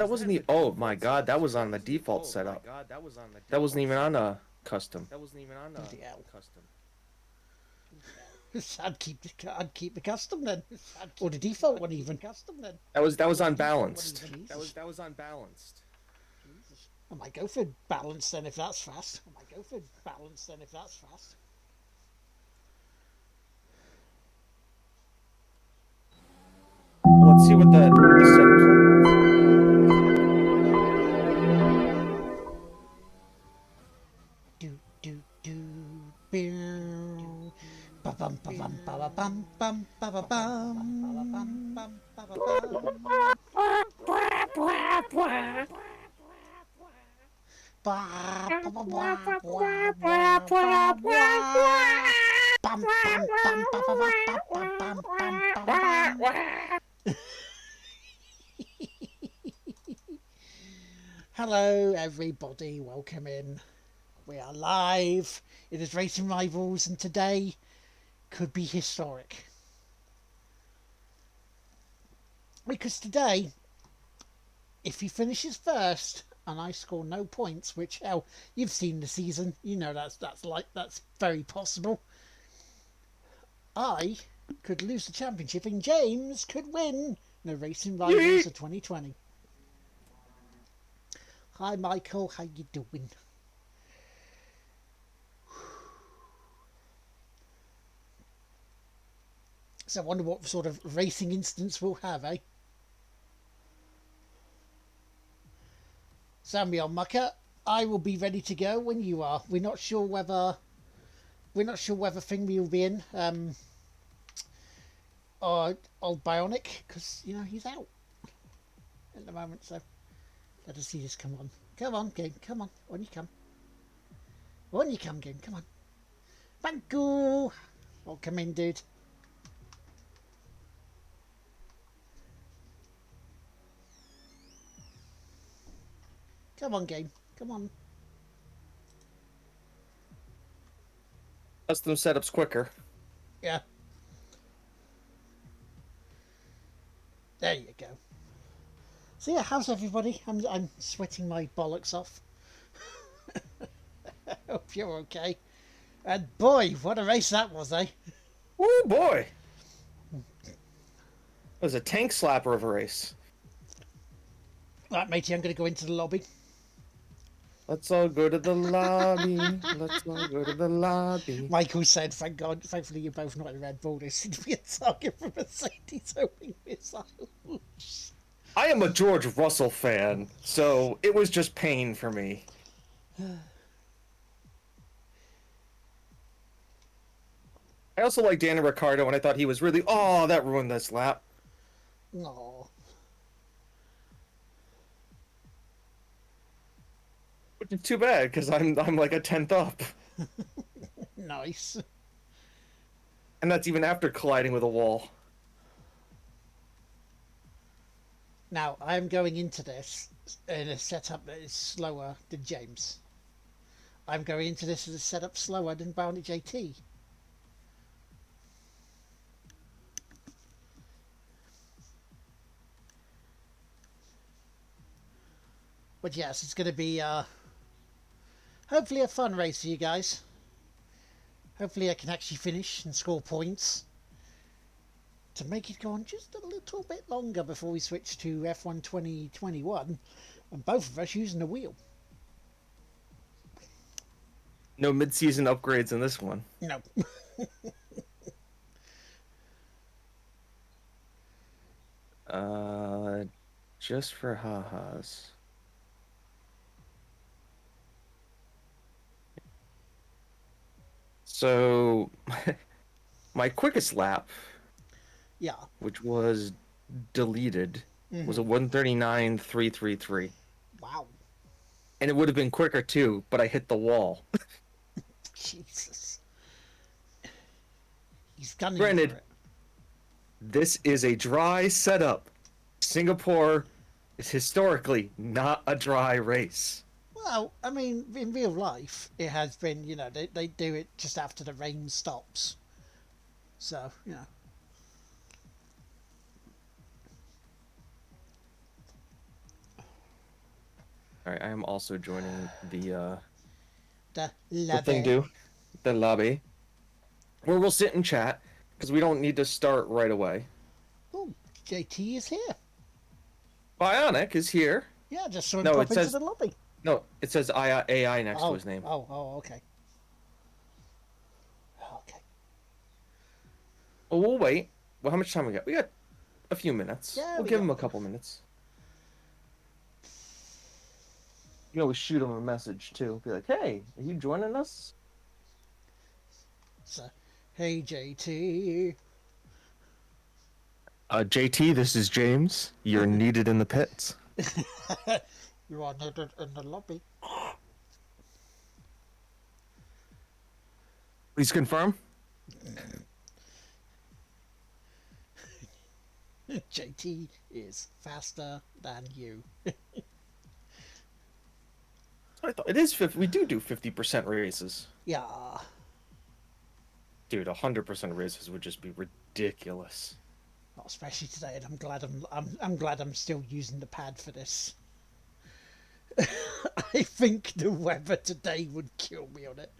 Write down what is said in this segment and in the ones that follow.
That wasn't the. Oh my God, that was on the default setup. That wasn't even on a custom. Bloody hell. I'd keep the custom then, or the default one even. That was unbalanced. Jesus. I might go for balance then if that's fast. Let's see what the setup's like. Do do do. Ba bum ba bum ba ba bum bum ba ba bum ba ba bum. Ba ba ba ba ba ba ba ba. Bum bum bum ba ba ba ba ba bum bum ba ba bum. Hello everybody, welcome in. We are live. It is Racing Rivals and today could be historic. Because today, if he finishes first and I score no points, which hell, you've seen the season, you know that's very possible. I could lose the championship and James could win the Racing Rivals of 2020. Hi Michael, how you doing? So I wonder what sort of racing instance we'll have, eh? Samuel Mucker, I will be ready to go when you are. We're not sure whether Thingy will be in, or old Bionic, because you know he's out at the moment. So let us see this. Come on, game, come on, on you come, game, come on. Thank you. Oh, come in, dude. Come on, game, come on. Custom setup's quicker. Yeah. There you go. So yeah, how's everybody? I'm sweating my bollocks off. Hope you're okay. And boy, what a race that was, eh? Oh boy, it was a tank slapper of a race. Right, matey, I'm going to go into the lobby. Let's all go to the lobby. Let's all go to the lobby. Michael said, "Thank God, thankfully you're both not in Red Bull. They seem to be a target for Mercedes homing missiles." I am a George Russell fan, so it was just pain for me. I also like Danny Ricciardo, and I thought he was really. Oh, that ruined this lap. No. Which is too bad because I'm like a tenth up, Nice. and that's even after colliding with a wall. Now, I'm going into this in a setup that is slower than James. I'm going into this as a setup slower than Bionic JT. But yes, it's going to be hopefully a fun race for you guys. Hopefully I can actually finish and score points to make it go on just a little bit longer before we switch to F1 2021 and both of us using the wheel. No mid-season upgrades in this one. No. Just for ha-has. So, my quickest lap, Yeah. which was deleted, was a 139.333. Wow. And it would have been quicker too, but I hit the wall. Jesus. He's gunning Granted, for it. this is a dry setup. Singapore is historically not a dry race. Well, I mean, in real life, it has been, you know, they do it just after the rain stops. So, you know. All right, I am also joining The the thing lobby. do the lobby where we'll sit and chat because we don't need to start right away. Oh, JT is here. Bionic is here. Yeah, just saw him No, pop it into says the lobby. no. It says AI next to Oh, his name. oh, okay. Okay. Well, we'll wait. Well, how much time we got? We got a few minutes. Yeah, We'll we give got. him a couple minutes. You can always shoot him a message too. Be like, "Hey, are you joining us?" So, hey, JT. JT, this is James. You're needed in the pits. You are needed in the lobby. Please confirm. JT is faster than you. I thought it is 50. We do 50% raises. Yeah. Dude, 100% raises would just be ridiculous. Not especially today, and I'm glad I'm still using the pad for this. I think the weather today would kill me on it.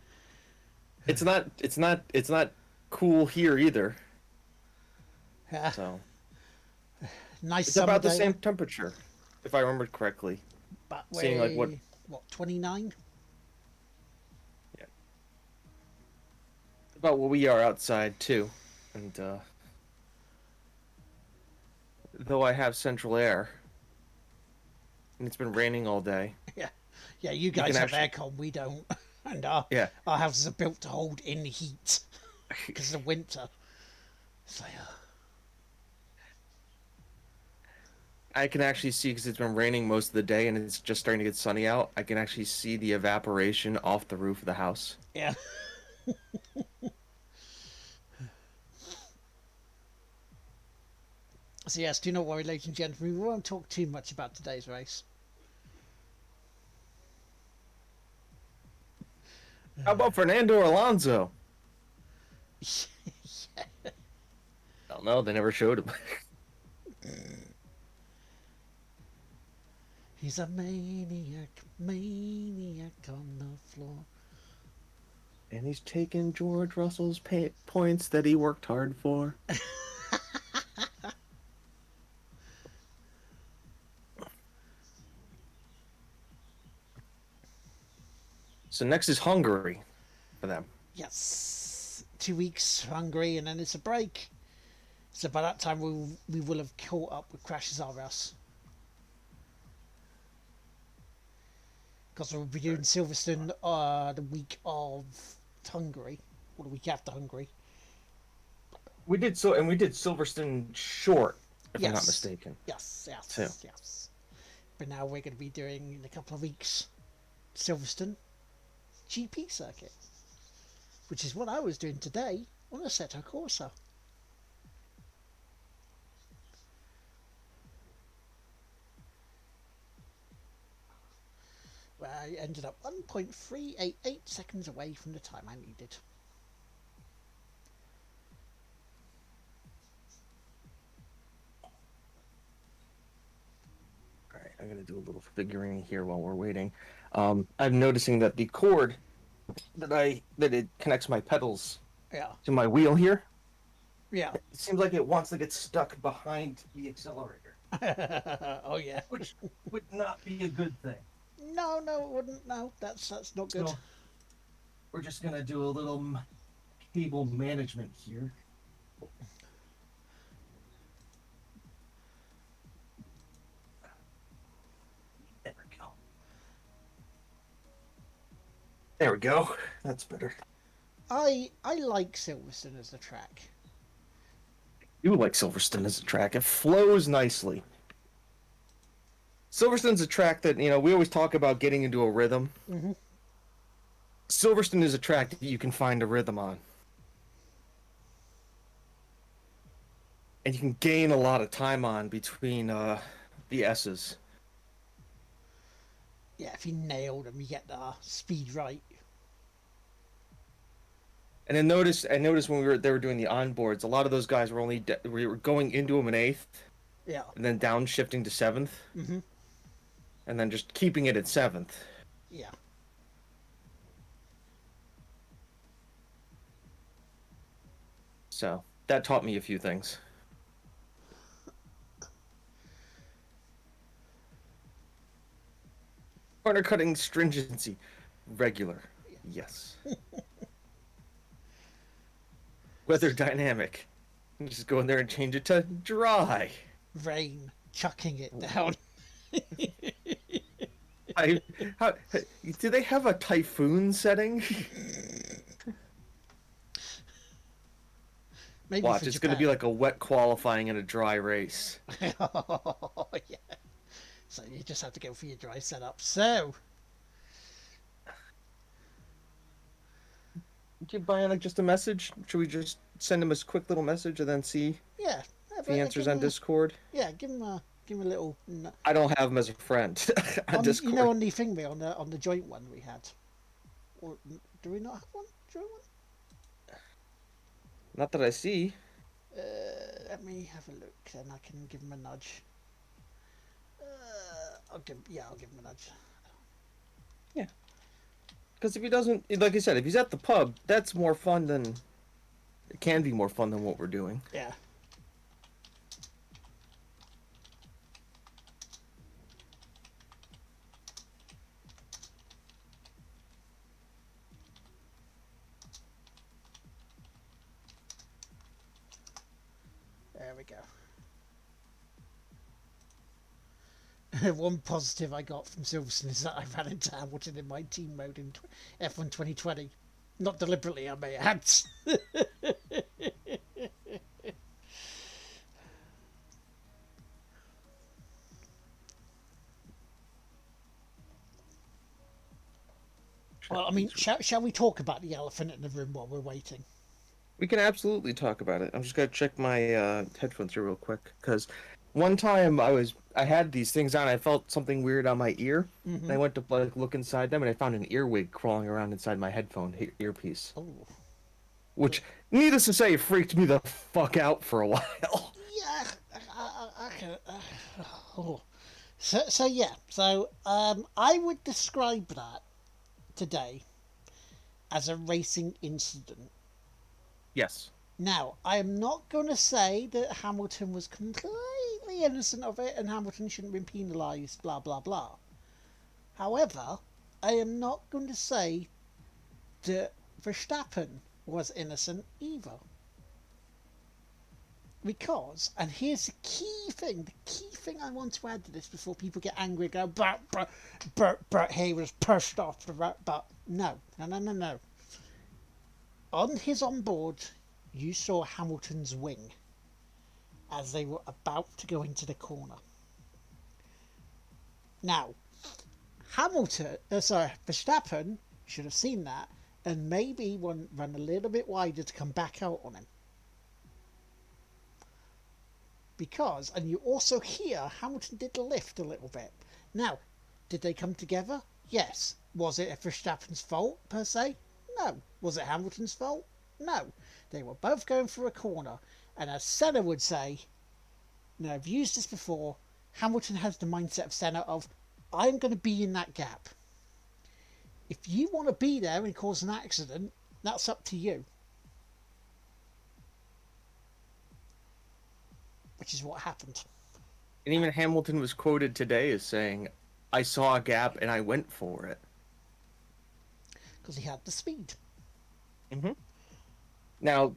It's not cool here either. Yeah. So Nice it's summer about the day, same temperature, if I remembered correctly. but Seeing like what 29? yeah, about what we are outside too. And though I have central air and it's been raining all day, Yeah, yeah. You you guys can have actually aircon, we don't, and yeah. our houses are built to hold in the heat because of the winter. It's like, I can actually see because it's been raining most of the day and it's just starting to get sunny out. I can actually see the evaporation off the roof of the house. yeah. So yes, do not worry, ladies and gentlemen. We won't talk too much about today's race. How about Fernando Alonso? I don't know. They never showed him. He's a maniac, maniac on the floor. And he's taking George Russell's points that he worked hard for. So next is Hungary for them. Yes, 2 weeks Hungary, and then it's a break. So by that time we will have caught up with Crash's RS. Because we'll be doing Silverstone the week of Hungary, or the week after Hungary. We did Silverstone short, if I'm not Yes, mistaken. yes, Too. yes, yes. But now we're going to be doing in a couple of weeks Silverstone GP circuit, which is what I was doing today on Assetto Corsa. Where I ended up 1.388 seconds away from the time I needed. All right, I'm gonna do a little figuring here while we're waiting. I'm noticing that the cord that it connects my pedals Yeah, to my wheel here, yeah. it seems like it wants to get stuck behind the accelerator, Oh yeah. which would not be a good thing. No, no, it wouldn't. No, that's not good. So we're just gonna do a little cable management here. There we go. There we go. That's better. I like Silverstone as a track. You like Silverstone as a track. It flows nicely. Silverstone's a track that, we always talk about getting into a rhythm. Mm-hmm. Silverstone is a track that you can find a rhythm on. And you can gain a lot of time on between the S's. Yeah, if you nail them, you get the speed right. And then I noticed when they were doing the onboards, a lot of those guys were we were going into them in eighth, Yeah. and then downshifting to seventh. Mm-hmm. and then just keeping it at 7th. Yeah. So that taught me a few things. Corner cutting stringency, regular, yes. Weather dynamic, just go in there and change it to dry. Rain, chucking it down. I, how, do they have a typhoon setting? Maybe Watch, for it's going to be like a wet qualifying and a dry race. Oh, yeah. So you just have to go for your dry setup. So, Give Bionic just a message? Should we just send him a quick little message and then see yeah. if he answers on Discord? Yeah, give him a little. I don't have him as a friend on Discord. You know, on the thing on the joint one we had. Or do we not have one? Joint one? Not that I see. Let me have a look, and I can give him a nudge. I'll give him a nudge. Yeah. Because if he doesn't, like I said, if he's at the pub, that's more fun than. It can be more fun than what we're doing. Yeah. There we go. One positive I got from Silverstone is that I ran into Hamilton in my team mode in F1 2020. Not deliberately, I may add. Well, I mean, shall we talk about the elephant in the room while we're waiting? We can absolutely talk about it. I'm just gonna check my headphones here real quick because one time I had these things on. I felt something weird on my ear, and I went to like look inside them, and I found an earwig crawling around inside my headphone earpiece. Oh. Which, needless to say, freaked me the fuck out for a while. Yeah, I can. Oh. So yeah. So I would describe that today as a racing incident. Yes. Now, I am not going to say that Hamilton was completely innocent of it and Hamilton shouldn't have been penalised, blah, blah, blah. However, I am not going to say that Verstappen was innocent either. Because, and here's the key thing I want to add to this before people get angry and go, but he was pissed off, but no. On his onboard, you saw Hamilton's wing as they were about to go into the corner. Now, Verstappen should have seen that and maybe run a little bit wider to come back out on him. Because, and you also hear Hamilton did lift a little bit. Now, did they come together? Yes. Was it Verstappen's fault, per se? No. Was it Hamilton's fault? No. They were both going for a corner. And as Senna would say, now I've used this before, Hamilton has the mindset of Senna of, I'm going to be in that gap. If you want to be there and cause an accident, that's up to you. Which is what happened. And even Hamilton was quoted today as saying, I saw a gap and I went for it. Because he had the speed. Mm-hmm. Now,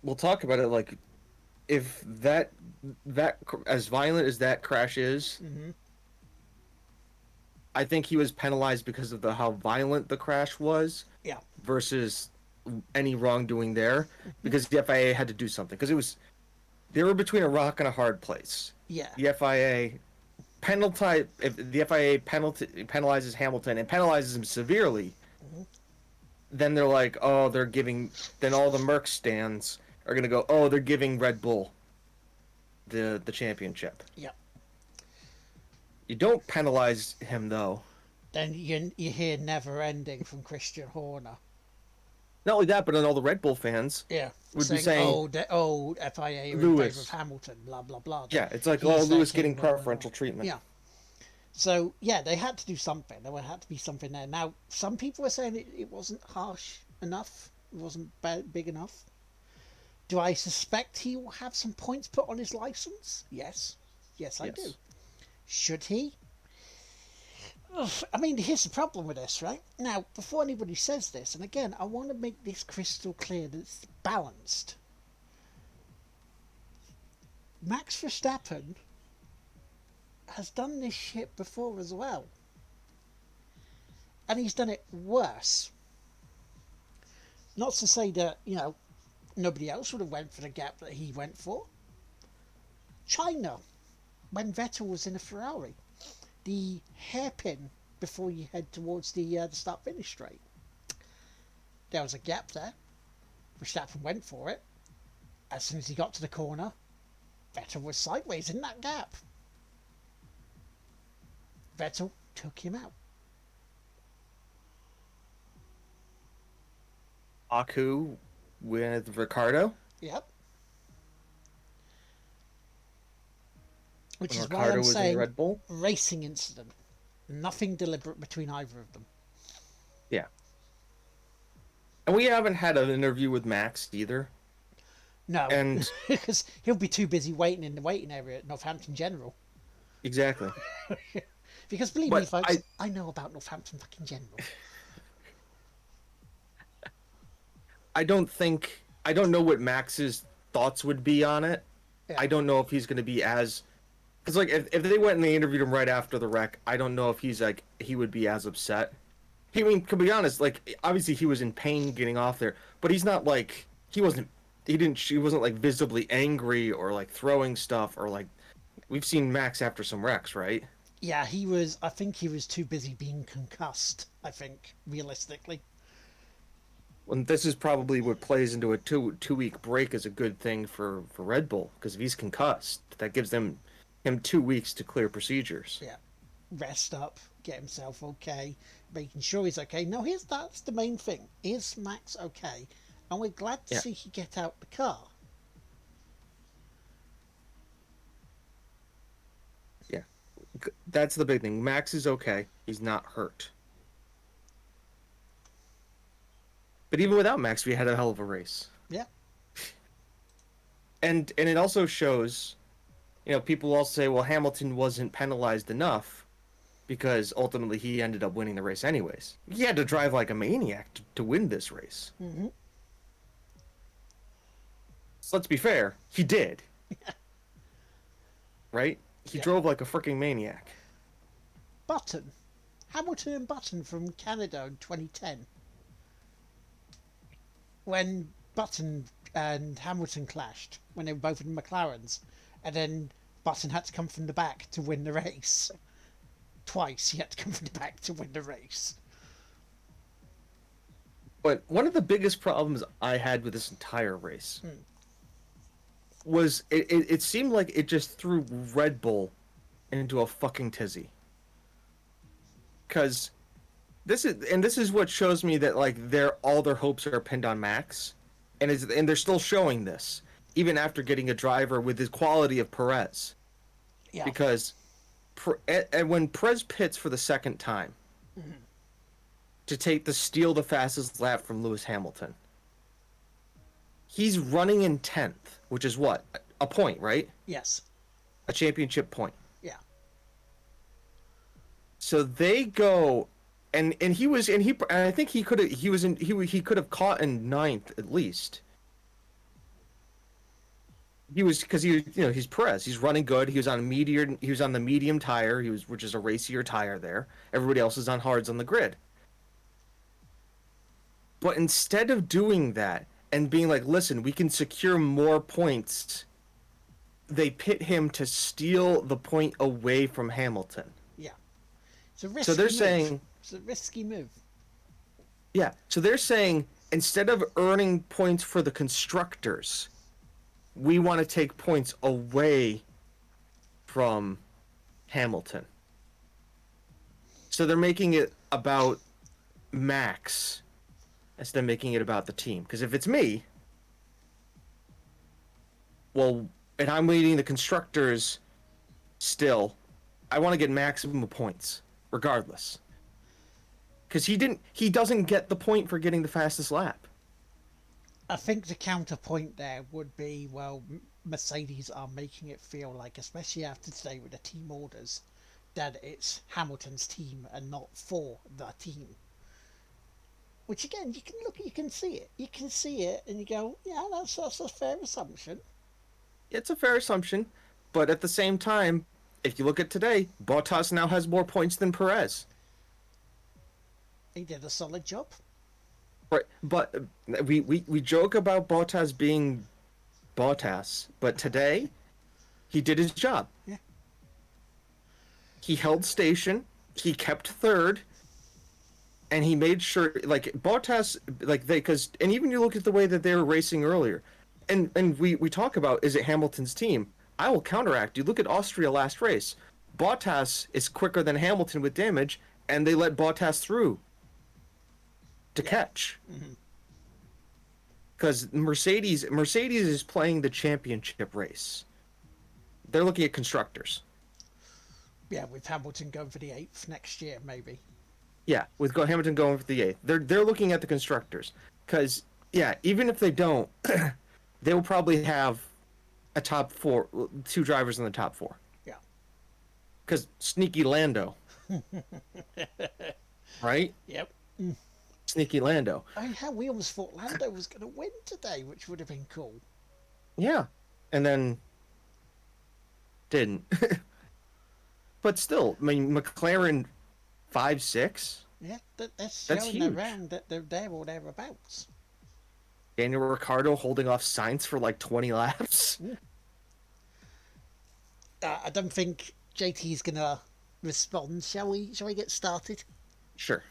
we'll talk about it, like, if that as violent as that crash is, I think he was penalized because of how violent the crash was. Yeah. Versus any wrongdoing there, because the FIA had to do something. Because they were between a rock and a hard place. Yeah. The FIA if the FIA penalizes Hamilton and penalizes him severely, then they're like, oh, then all the Merc stands are going to go, oh, they're giving Red Bull the championship. Yeah. You don't penalize him, though. Then you hear never ending from Christian Horner. Not only that, but then all the Red Bull fans would be saying, FIA are in Lewis. favour of Hamilton, blah, blah, blah. Yeah, it's like, Lewis getting preferential treatment. Yeah. So yeah, they had to do something. There had to be something there. Now, some people were saying it wasn't harsh enough. It wasn't big enough. Do I suspect he will have some points put on his license? Yes. Yes, I do. Yes. Should he? Ugh, I mean, here's the problem with this, right? Now, before anybody says this, and again, I want to make this crystal clear that it's balanced. Max Verstappen has done this shit before as well. And he's done it worse. Not to say that, nobody else would have went for the gap that he went for. China, when Vettel was in a Ferrari, the hairpin before you head towards the start-finish straight. There was a gap there. Verstappen went for it. As soon as he got to the corner, Vettel was sideways in that gap. Vettel took him out. Aku with Ricardo. Yep. Which When is why Ricardo I'm was in saying Red Bull. racing incident. Nothing deliberate between either of them. Yeah. And we haven't had an interview with Max either. No, And because he'll be too busy waiting in the waiting area at Northampton General. exactly. Because believe But me, folks, I know about Northampton fucking General. I don't know what Max's thoughts would be on it. Yeah. I don't know if he's going to be as, because like if they went and they interviewed him right after the wreck, I don't know if he would be as upset. I mean, to be honest, like obviously he was in pain getting off there, but he's not like he wasn't like visibly angry or like throwing stuff or like we've seen Max after some wrecks, right? Yeah, he was. I think he was too busy being concussed. I think realistically. And this is probably what plays into a two-week break is a good thing for Red Bull because if he's concussed, that gives him 2 weeks to clear procedures. Yeah, rest up, get himself okay, making sure he's okay. No, that's the main thing. Is Max okay? And we're glad to see he get out the car. Yeah, that's the big thing. Max is okay. He's not hurt. But even without Max, we had a hell of a race. Yeah. And it also shows, people also say, well, Hamilton wasn't penalized enough because ultimately he ended up winning the race anyways. He had to drive like a maniac to win this race. Mm-hmm. So let's be fair, he did. Right? He drove like a freaking maniac. Button. Hamilton and Button from Canada in 2010. When Button and Hamilton clashed, when they were both in McLarens, and then Button had to come from the back to win the race. Twice he had to come from the back to win the race. But one of the biggest problems I had with this entire race was it seemed like it just threw Red Bull into a fucking tizzy. Because this is what shows me that like all their hopes are pinned on Max, and they're still showing this even after getting a driver with the quality of Perez. Yeah. Because and when Perez pits for the second time to steal the fastest lap from Lewis Hamilton, he's running in 10th, which is what? A point, right? Yes. A championship point. Yeah. So they go and I think he could have caught in 9th at least. Because he's Perez. He's running good. He was on the medium tire, which is a racier tire there. Everybody else is on hards on the grid. But instead of doing that and being like, listen, we can secure more points, they pit him to steal the point away from Hamilton. Yeah. It's a risky So they're move. saying, It's a risky move. yeah. So they're saying instead of earning points for the constructors, we want to take points away from Hamilton. So they're making it about Max instead of making it about the team. Because if it's me, well, and I'm leading the constructors still, I want to get maximum points, regardless. Because he doesn't get the point for getting the fastest lap. I think the counterpoint there would be, well, Mercedes are making it feel like, especially after today with the team orders, that it's Hamilton's team and not for the team. Which again, you can see it, and you go, yeah, that's a fair assumption. It's a fair assumption, but at the same time, if you look at today, Bottas now has more points than Perez. He did a solid job. Right, but we joke about Bottas being Bottas, but today he did his job. Yeah. He held station, he kept third, and he made sure, like, Bottas, like, and even you look at the way that they were racing earlier, and we talk about, is it Hamilton's team? I will counteract. You look at Austria last race, Bottas is quicker than Hamilton with damage, and they let Bottas through to catch. Because Mercedes is playing the championship race. They're looking at constructors. Yeah, with Hamilton going for the 8th next year, maybe. Yeah, with Hamilton going for the 8th. They're looking at the constructors. Because, yeah, even if they don't, they will probably have a top 4, 2 drivers in the top 4. Yeah. Because sneaky Lando. Right? Yep. Sneaky Lando. I mean, hell, we almost thought Lando was going to win today, which would have been cool. Yeah. And then didn't. But still, I mean, McLaren 5-6. Yeah, that's That's showing huge. around that they're there or thereabouts. Daniel Ricciardo holding off Sainz for like 20 laps. I don't think JT's going to respond. Shall we get started? Sure.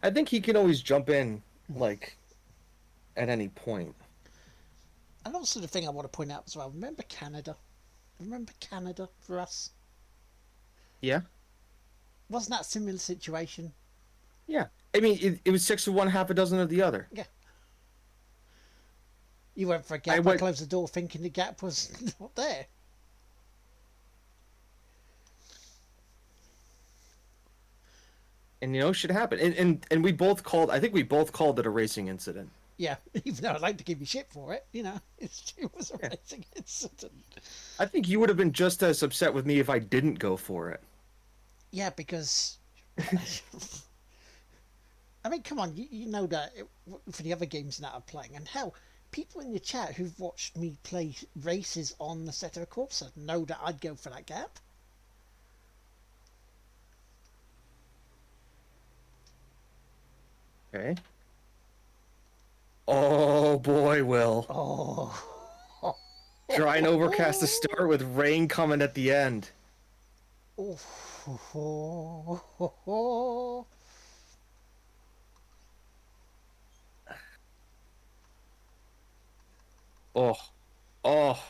I think he can always jump in, like, at any point. And also the thing I want to point out as well, remember Canada? Remember Canada for us? Yeah? Wasn't that a similar situation? Yeah. I mean, it was 6 of one, half a dozen of the other. Yeah. You went for a gap, I closed the door thinking the gap was not there. And, you know, shit happened. And we both called, I think we both called it a racing incident. Yeah, even though I'd like to give you shit for it, you know, it was a racing incident. I think you would have been just as upset with me if I didn't go for it. Yeah, because... I mean, come on, you know that for the other games that I'm playing, and hell, people in the chat who've watched me play races on the Set of Corsa know that I'd go for that gap. Okay. Oh boy, Will. Oh. Dry and overcast to start with rain coming at the end. Oh. Oh. Oh.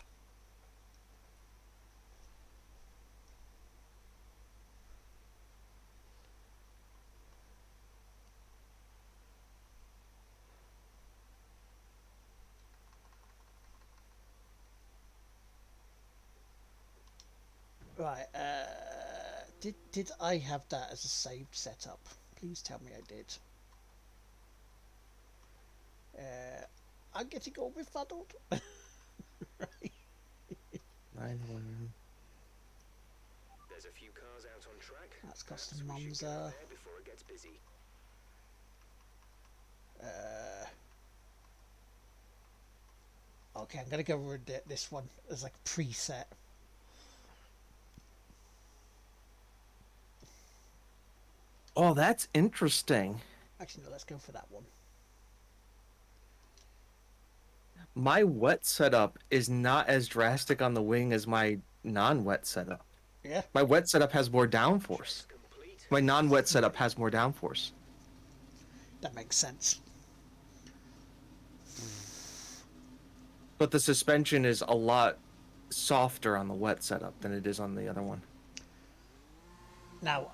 Right, did I have that as a saved setup? Please tell me I did. I'm getting all befuddled. Right. 9-1. There's a few cars out on track. That's costing Mum's, before it gets busy. Okay, I'm gonna go with this one as like preset. Oh, that's interesting. Actually, no, let's go for that one. My wet setup is not as drastic on the wing as my non-wet setup. Yeah. My wet setup has more downforce. My non-wet setup has more downforce. That makes sense. But the suspension is a lot softer on the wet setup than it is on the other one. Now,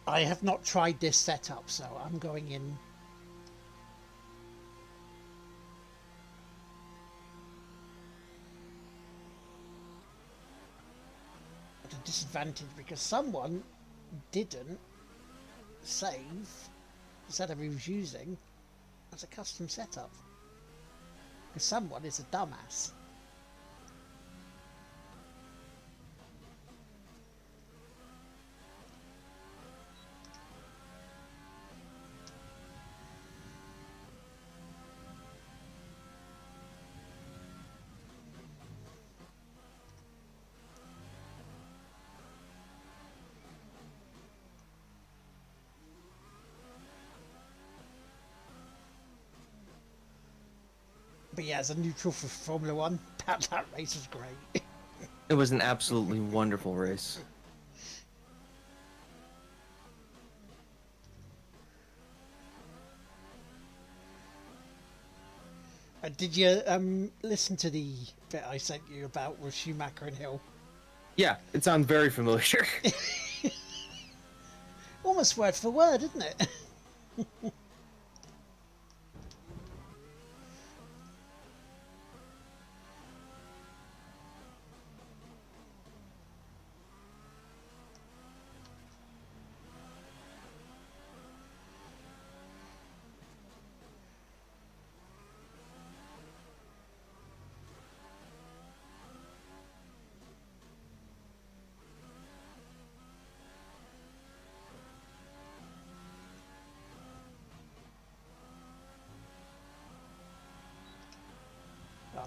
I have not tried this setup, so I'm going in. disadvantage because someone didn't save the setup he was using as a custom setup. Because someone is a dumbass. But yeah, as a neutral for Formula One, that race was great. It was an absolutely wonderful race. Did you listen to the bit I sent you about with Schumacher and Hill? Yeah, it sounds very familiar. Almost word for word, isn't it?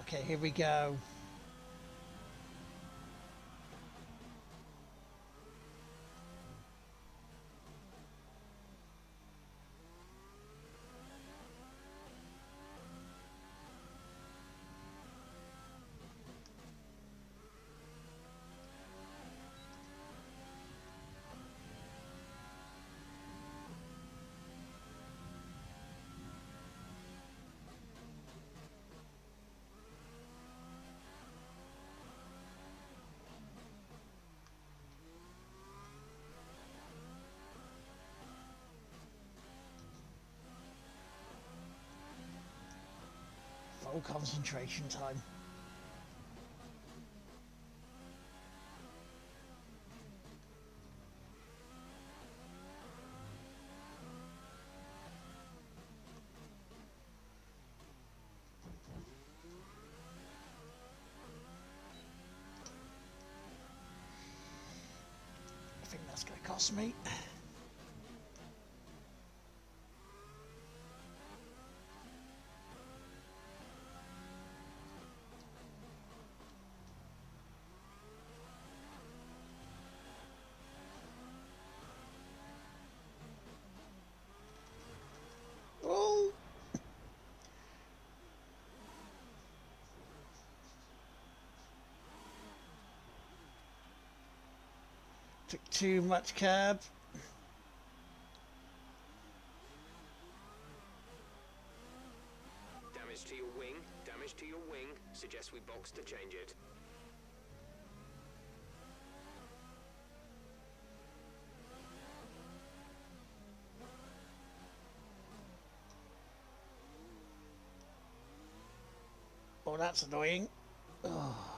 Okay, here we go. Full concentration time. I think that's going to cost me. Oh! Took too much curb. Damage to your wing. Damage to your wing. Suggest we box to change it. Oh, that's annoying. Oh.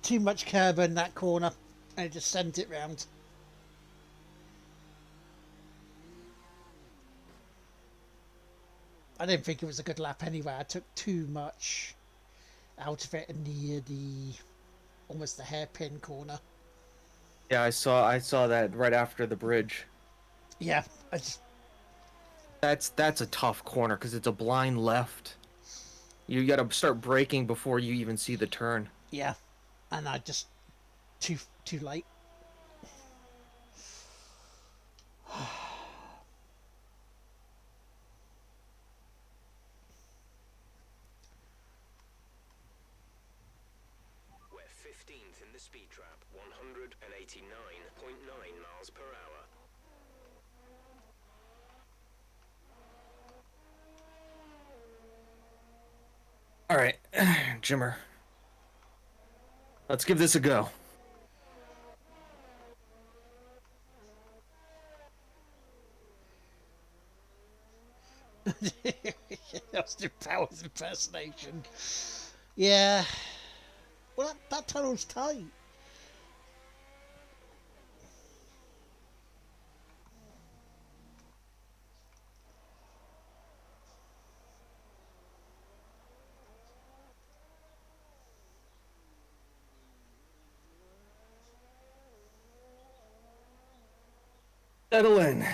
Too much curb in that corner. I just sent it round. I didn't think it was a good lap anyway. I took too much out of it near the almost the hairpin corner. Yeah, I saw that right after the bridge. Yeah, I just That's a tough corner because it's a blind left. You got to start braking before you even see the turn. yeah, and I just too late. We're 15th in the speed trap. 189.9 miles per hour. All right, Jimmer. Let's give this a go. Austin Powers impersonation. Yeah, that tunnel's tight. Settle in.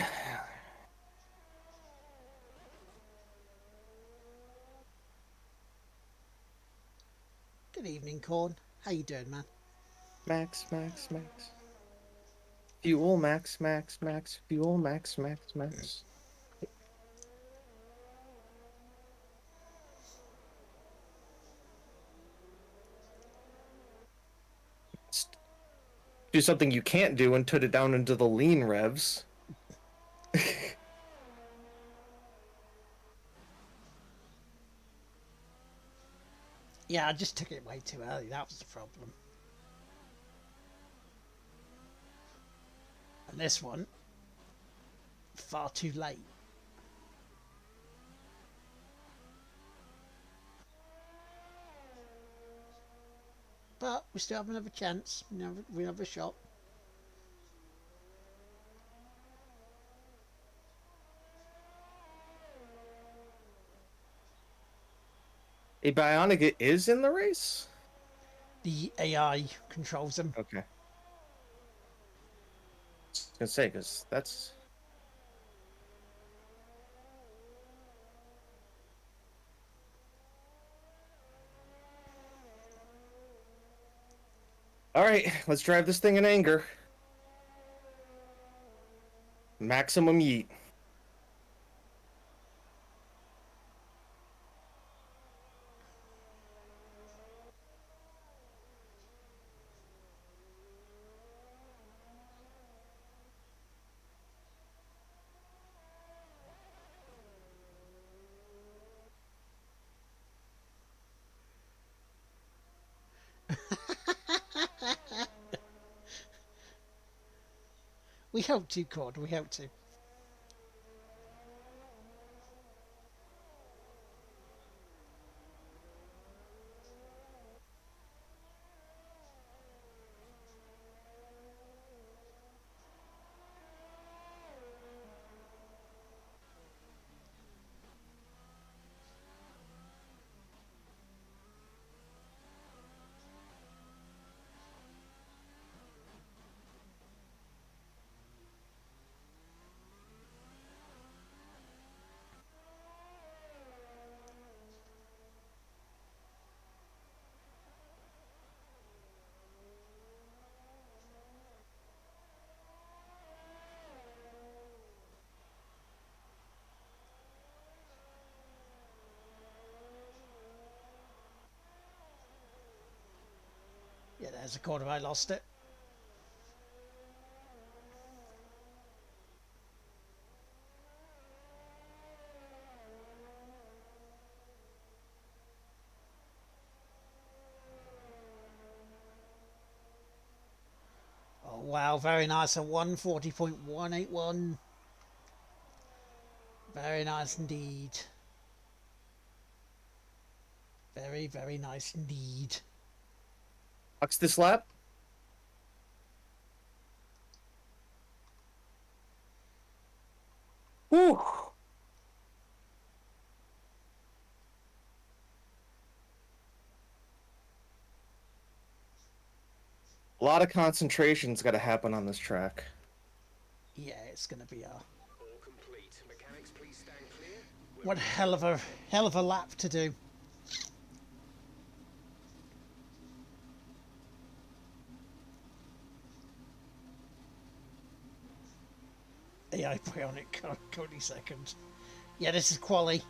Good evening, Corn. How you doing, man? Max, max, max. Fuel, max, max, max. Fuel, max, max, max. Do something you can't do and put it down into the lean revs. Yeah, I just took it way too early. That was the problem. And this one, far too late. But we still have another chance. We have a shot. A Bionic is in the race? The AI controls them. Okay. I was gonna say, because that's... Alright, let's drive this thing in anger. Maximum yeet. We hope to, Cord. We hope to. Yeah, there's a corner. I lost it. Oh, wow. Very nice. A 140.181. Very nice indeed. Very, very nice indeed. Box this lap. Whew. A lot of concentration's got to happen on this track. Yeah, it's going to be a... All complete. Mechanics, please stand clear. What hell of a lap to do. AI Bionic currently second. Yeah, this is quali.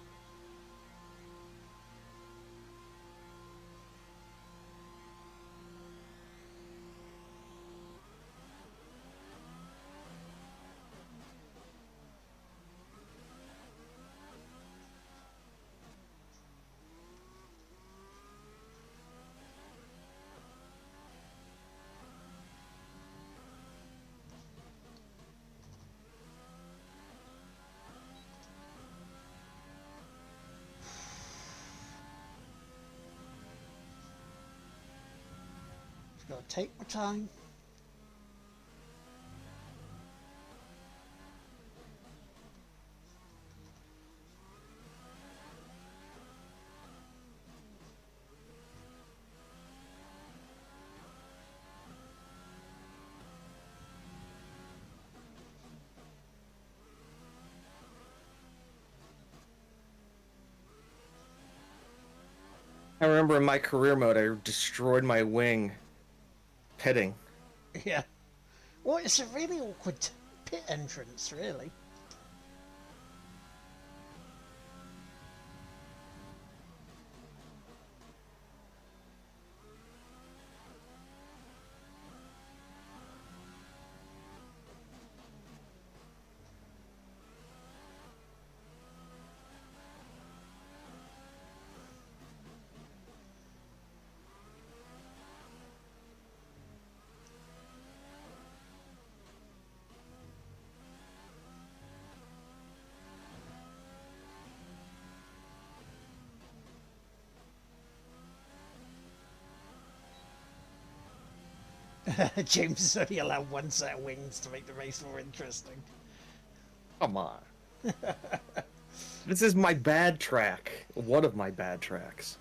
Gotta take my time. I remember in my career mode, I destroyed my wing pitting. Yeah. Well, it's a really awkward pit entrance, really. James is only allowed one set of wings to make the race more interesting. Come on. This is my bad track. One of my bad tracks.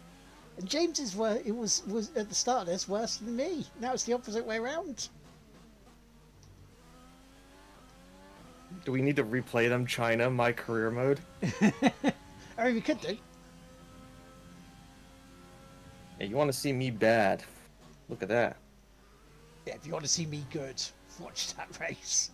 And James is where it was at the start of this worse than me. Now it's the opposite way around. Do we need to replay them, China, my career mode? I mean, we could do. Yeah, you want to see me bad. Look at that. Yeah, if you want to see me good, watch that race.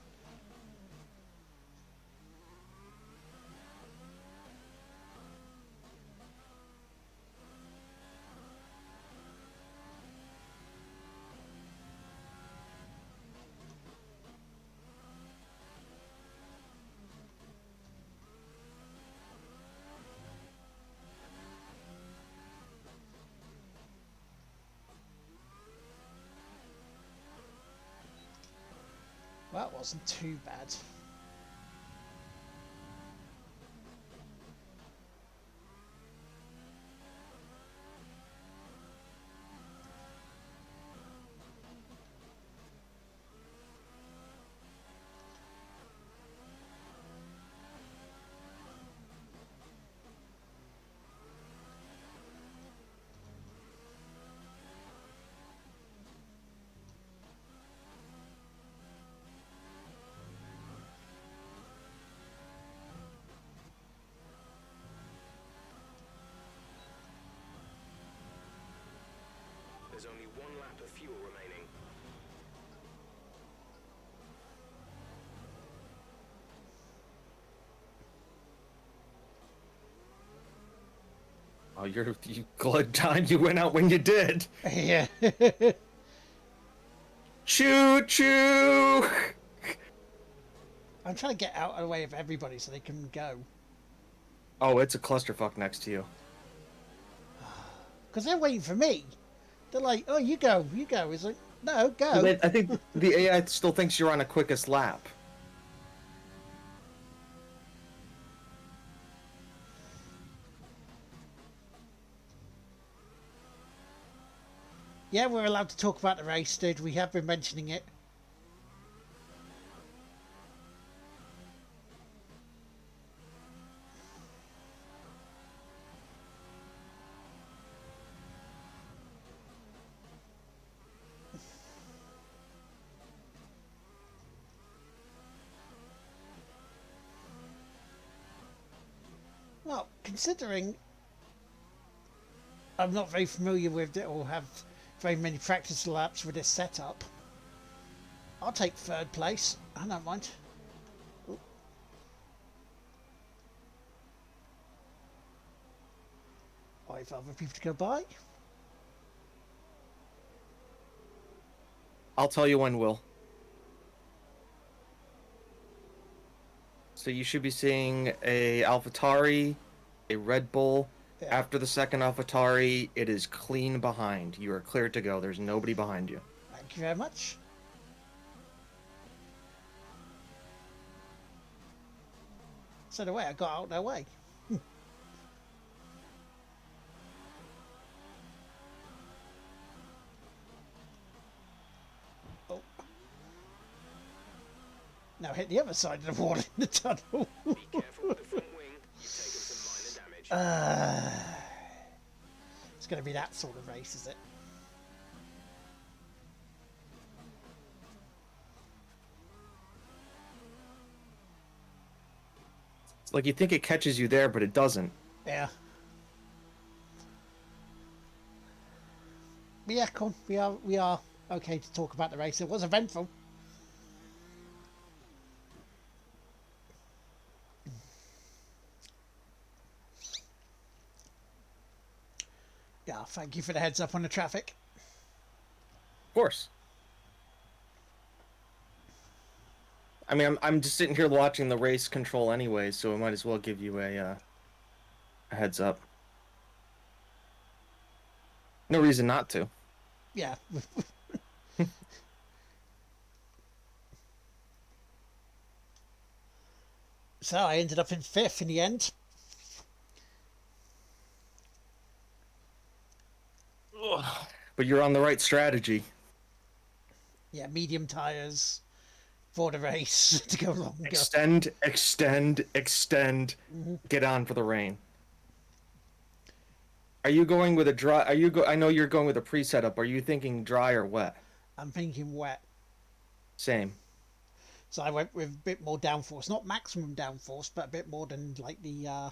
Well, that wasn't too bad. There's only one lap of fuel remaining. Oh, you glad time you went out when you did. Yeah. Choo choo. I'm trying to get out of the way of everybody so they can go. Oh, it's a clusterfuck next to you. Because they're waiting for me. They're like, oh, you go, you go. It's like, no, go. I think the AI still thinks you're on a quickest lap. Yeah, we're allowed to talk about the race, dude. We have been mentioning it. Well, considering I'm not very familiar with it or have very many practice laps with this setup, I'll take third place. I don't mind. Ooh. 5 other people to go by. I'll tell you when, Will. So you should be seeing a AlphaTauri, a Red Bull. Yeah. After the second AlphaTauri, it is clean behind. You are clear to go. There's nobody behind you. Thank you very much. So the way I got out of their way. Now hit the other side of the wall in the tunnel. Be careful with the front wing. You've taken some minor damage. It's going to be that sort of race, is it? It's like you think it catches you there, but it doesn't. Yeah. But yeah, cool. We are okay to talk about the race. It was eventful. Yeah, thank you for the heads up on the traffic. Of course. I mean, I'm just sitting here watching the race control anyway, so I might as well give you a heads up. No reason not to. Yeah. So I ended up in 5th in the end. But you're on the right strategy. Yeah, medium tyres for the race to go longer. Extend, extend, extend. Get on for the rain. Are you going with a dry? I know you're going with a pre-setup. Are you thinking dry or wet? I'm thinking wet. Same. So I went with a bit more downforce. Not maximum downforce, but a bit more than like the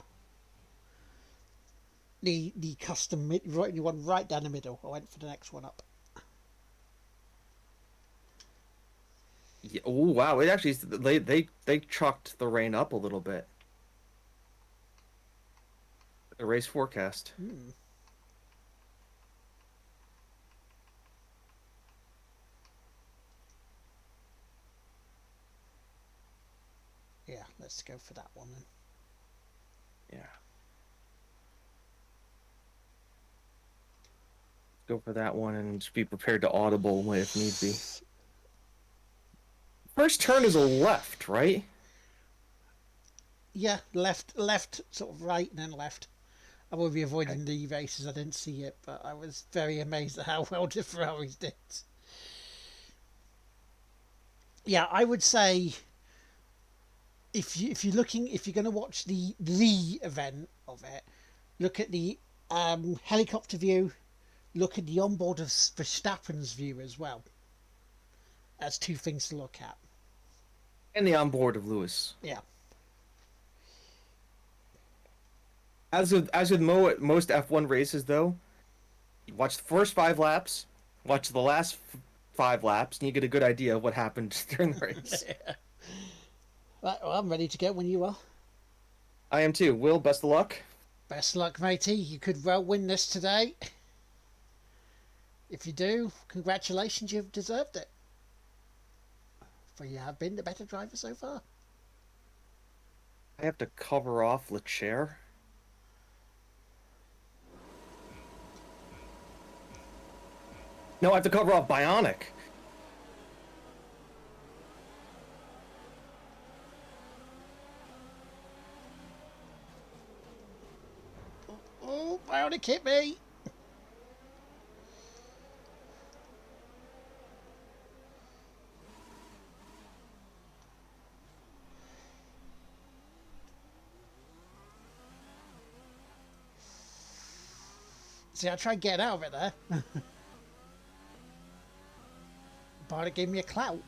custom one right down the middle. I went for the next one up. Yeah, oh wow! It actually they chucked the rain up a little bit. The race forecast. Yeah, let's go for that one then. Yeah. Go for that one and just be prepared to audible if need be. First turn is a left, right? Yeah, left, sort of right, and then left. I will be avoiding the races. I didn't see it, but I was very amazed at how well the Ferraris did. Yeah, I would say if you're going to watch the event of it, look at the helicopter view, look at the onboard of Verstappen's view as well. That's two things to look at. And the onboard of Lewis. Yeah. As with most F1 races, though, you watch the first 5 laps, watch the last 5 laps, and you get a good idea of what happened during the race. Yeah. Right, well, I'm ready to go when you are. I am too. Will, best of luck. Best luck, matey. You could well win this today. If you do, congratulations, you've deserved it. For you have been the better driver so far. I have to cover off Leclerc. No, I have to cover off Bionic. Oh, Bionic hit me. See, I tried getting out of it there. Bionic gave me a clout.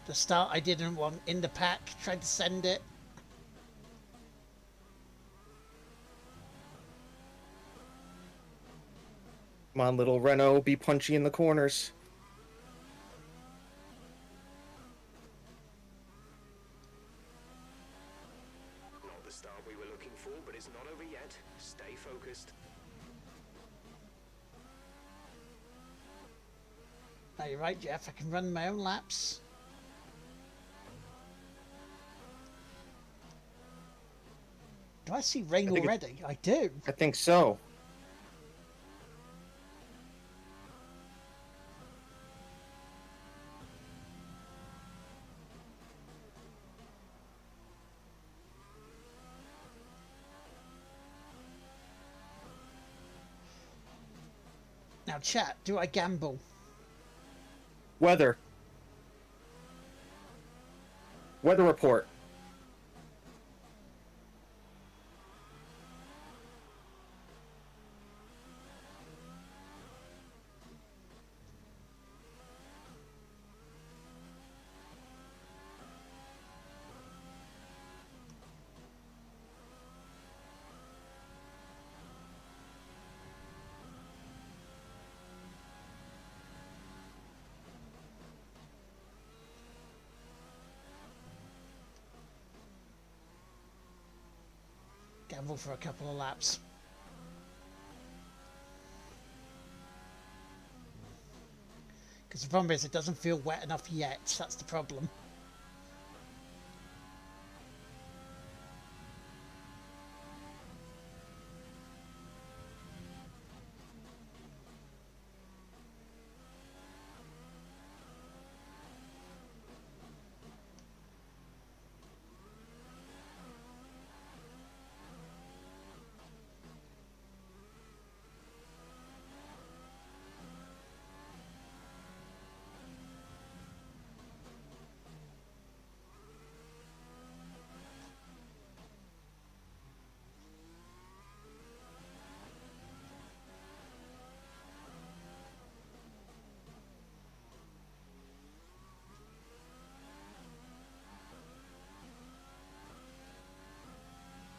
The start I didn't want in the pack, tried to send it. Come on, little Renault, be punchy in the corners. Not the start we were looking for, but it's not over yet. Stay focused. No, you're right, Jeff. I can run my own laps. Do I see rain already? I do. I think so. Now, chat, do I gamble? Weather. Weather report. Gamble for a couple of laps. Because the problem is it doesn't feel wet enough yet. That's the problem.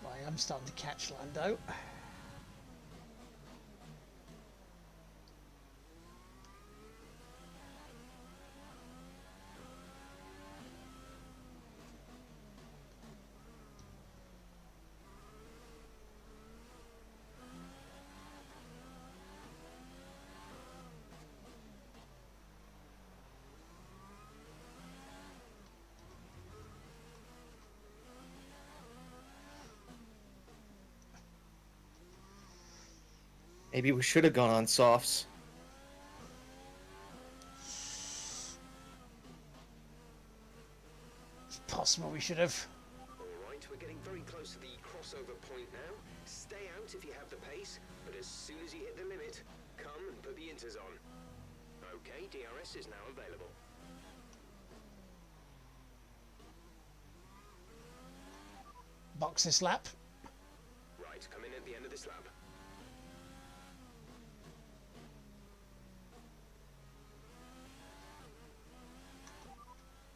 Right, I'm starting to catch Lando. Maybe we should have gone on softs. It's possible we should have. Alright, we're getting very close to the crossover point now. Stay out if you have the pace, but as soon as you hit the limit, come and put the inters on. Okay, DRS is now available. Box this lap. Right, come in at the end of this lap.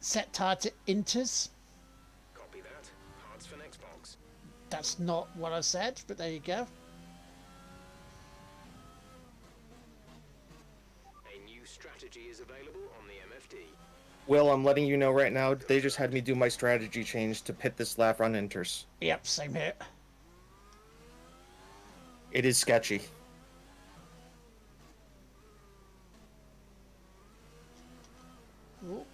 Set target inters. Copy that. Hearts for next box. That's not what I said, but there you go. A new strategy is available on the MFD. Will, I'm letting you know right now, they just had me do my strategy change to pit this lap run inters. Yep, same here. It is sketchy. Ooh.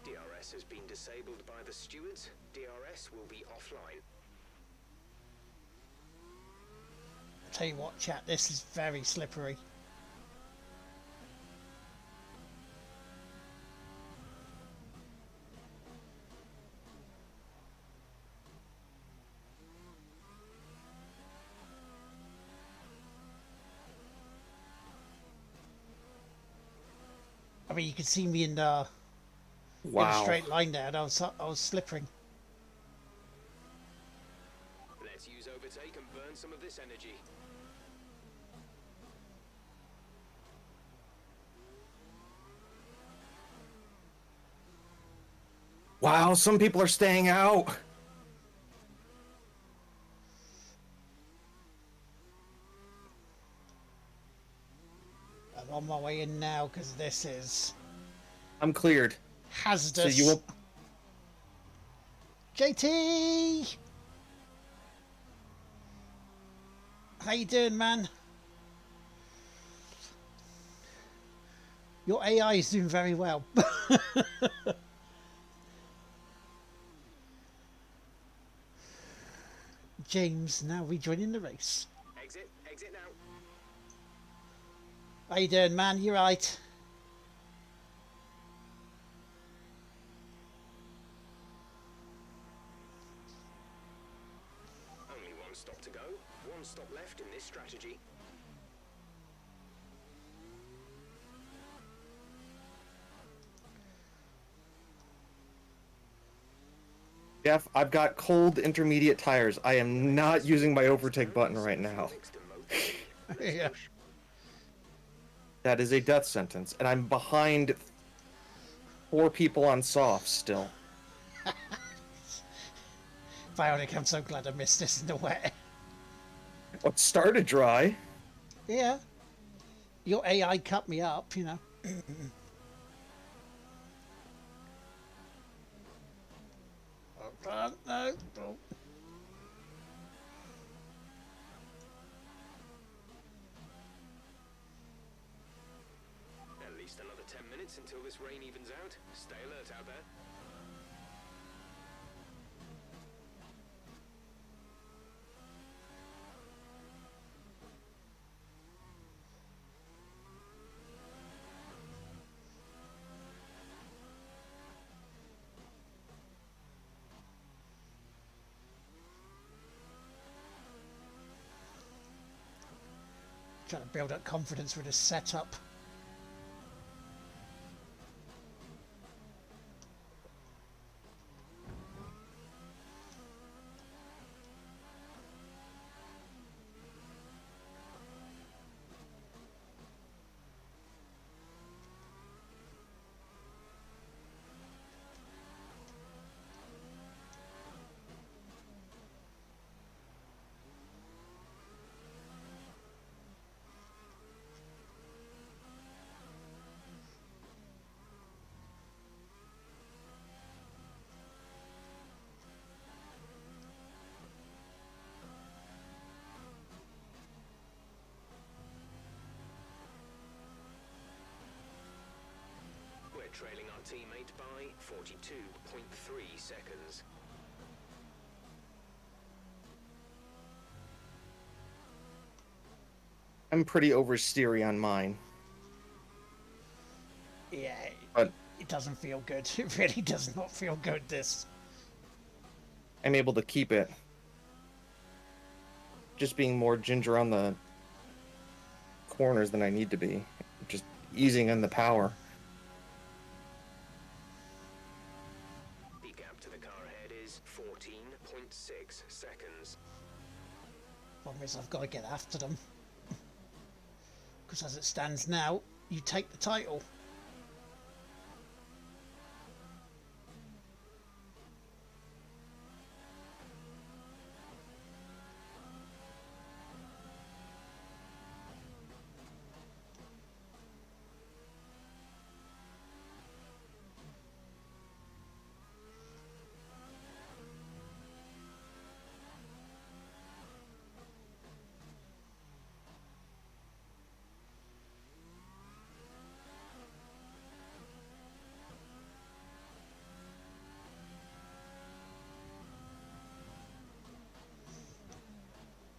DRS has been disabled by the stewards. DRS will be offline. Tell you what, chat, this is very slippery. I mean, you could see me in a straight line there, and I was slippering. Let's use overtake and burn some of this energy. Wow, some people are staying out. I'm on my way in now because this is I'm cleared. hazardous. So you will... JT! How you doing, man? Your AI is doing very well. James now rejoining the race. Exit now. How you doing, man? You right? Only one stop to go. One stop left in this strategy. Jeff, I've got cold intermediate tires. I am not using my overtake button right now. Next to Motor B. Let's Yeah. push. That is a death sentence, and I'm behind 4 people on soft still. Bionic, I'm so glad I missed this in the wet. Well, it started dry. Yeah. Your AI cut me up, you know. No. At least another 10 minutes until this rain evens out. Stay alert out there. Trying to build up confidence with this setup. We're trailing our teammate by 42.3 seconds. I'm pretty oversteery on mine. Yeah, But it doesn't feel good. It really does not feel good, this. I'm able to keep it. Just being more ginger on the corners than I need to be. Just easing in the power. The gap to the car ahead is 14.6 seconds. Problem is, I've got to get after them. Because as it stands now, you take the title.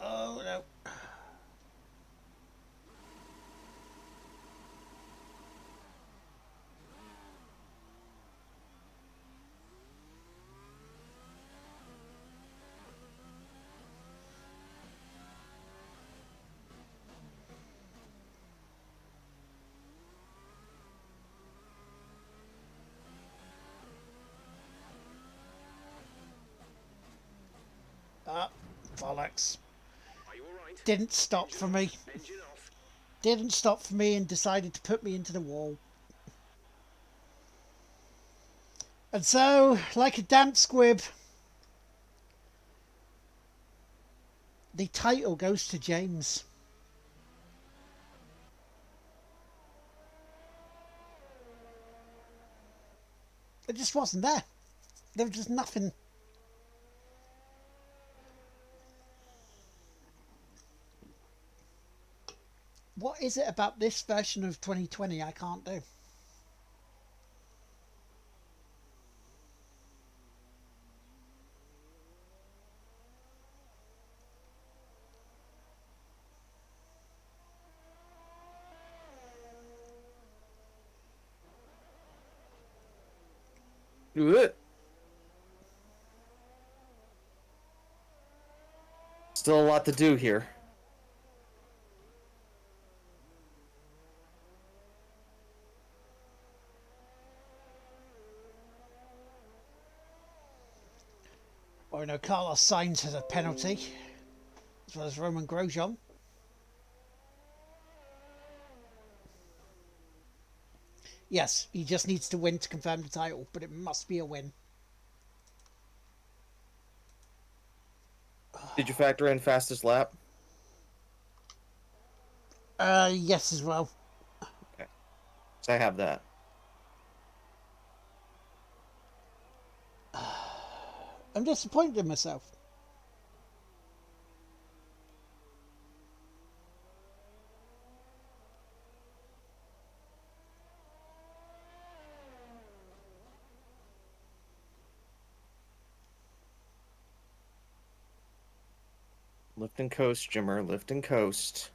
Oh no. Ah, bollocks. Are you alright? Didn't stop for me. Engine off. Didn't stop for me and decided to put me into the wall. And so, like a damp squib, the title goes to James. It just wasn't there. There was just nothing. What is it about this version of 2020 I can't do? Ugh. Still a lot to do here. Or no, Carlos Sainz has a penalty, as well as Roman Grosjean. Yes, he just needs to win to confirm the title, but it must be a win. Did you factor in fastest lap? Yes, as well. Okay. So I have that. I'm disappointed in myself. Lift and coast, Jimmer. Lift and coast.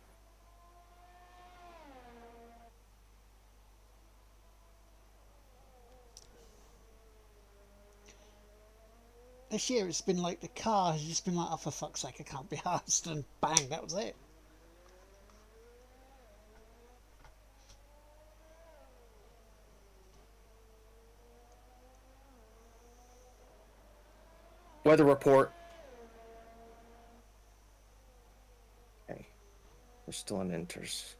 This year it's been like the car has just been like, oh, for fuck's sake, I can't be arsed, and bang, that was it. Weather report. Okay. We're still in inters.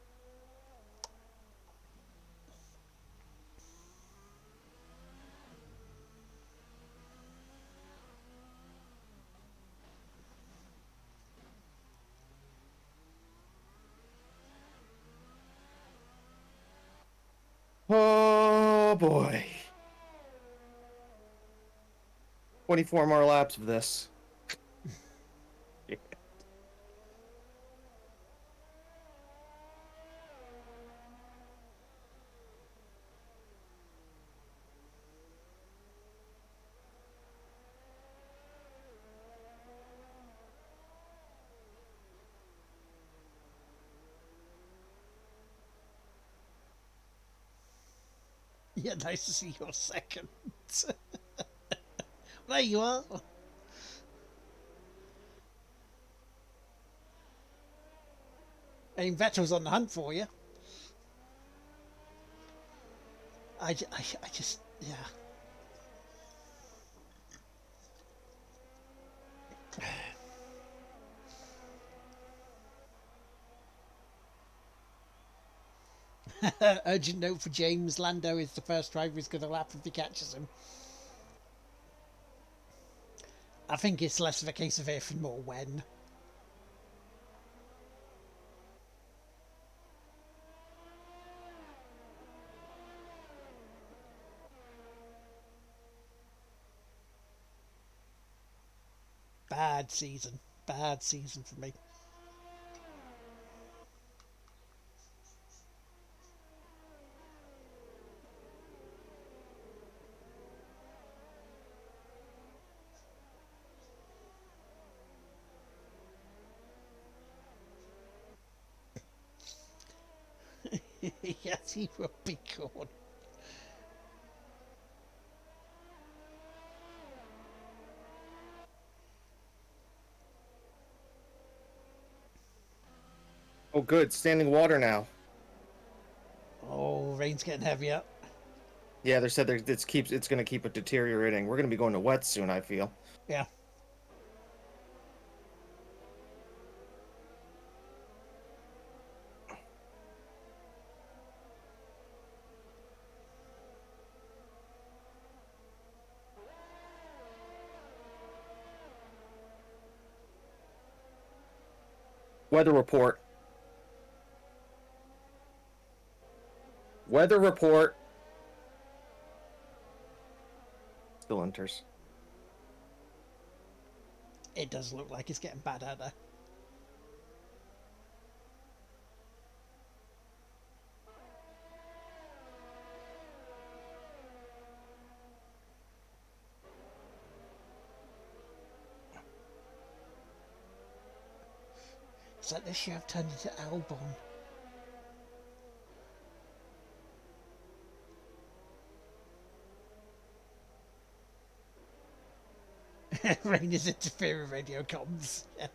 Oh boy. 24 more laps of this. Yeah, nice to see your second. There you are. I mean, Vettel's on the hunt for you. I just, yeah. Urgent note for James: Lando is the first driver who's going to lap if he catches him. I think it's less of a case of if and more when. Bad season. Bad season for me. Yes, he will be gone. Oh, good. Standing water now. Oh, rain's getting heavier. Yeah, they said it's going to keep it deteriorating. We're going to be going to wet soon, I feel. Yeah. Weather report. Weather report. Still enters. It does look like it's getting bad out there. It's like this year I've turned into Albon. Rain is interfering radio comms. Yeah.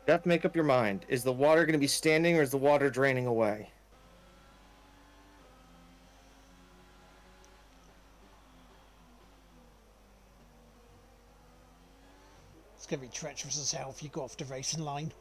You have to make up your mind. Is the water going to be standing or is the water draining away? It's going to be treacherous as hell if you go off the racing line.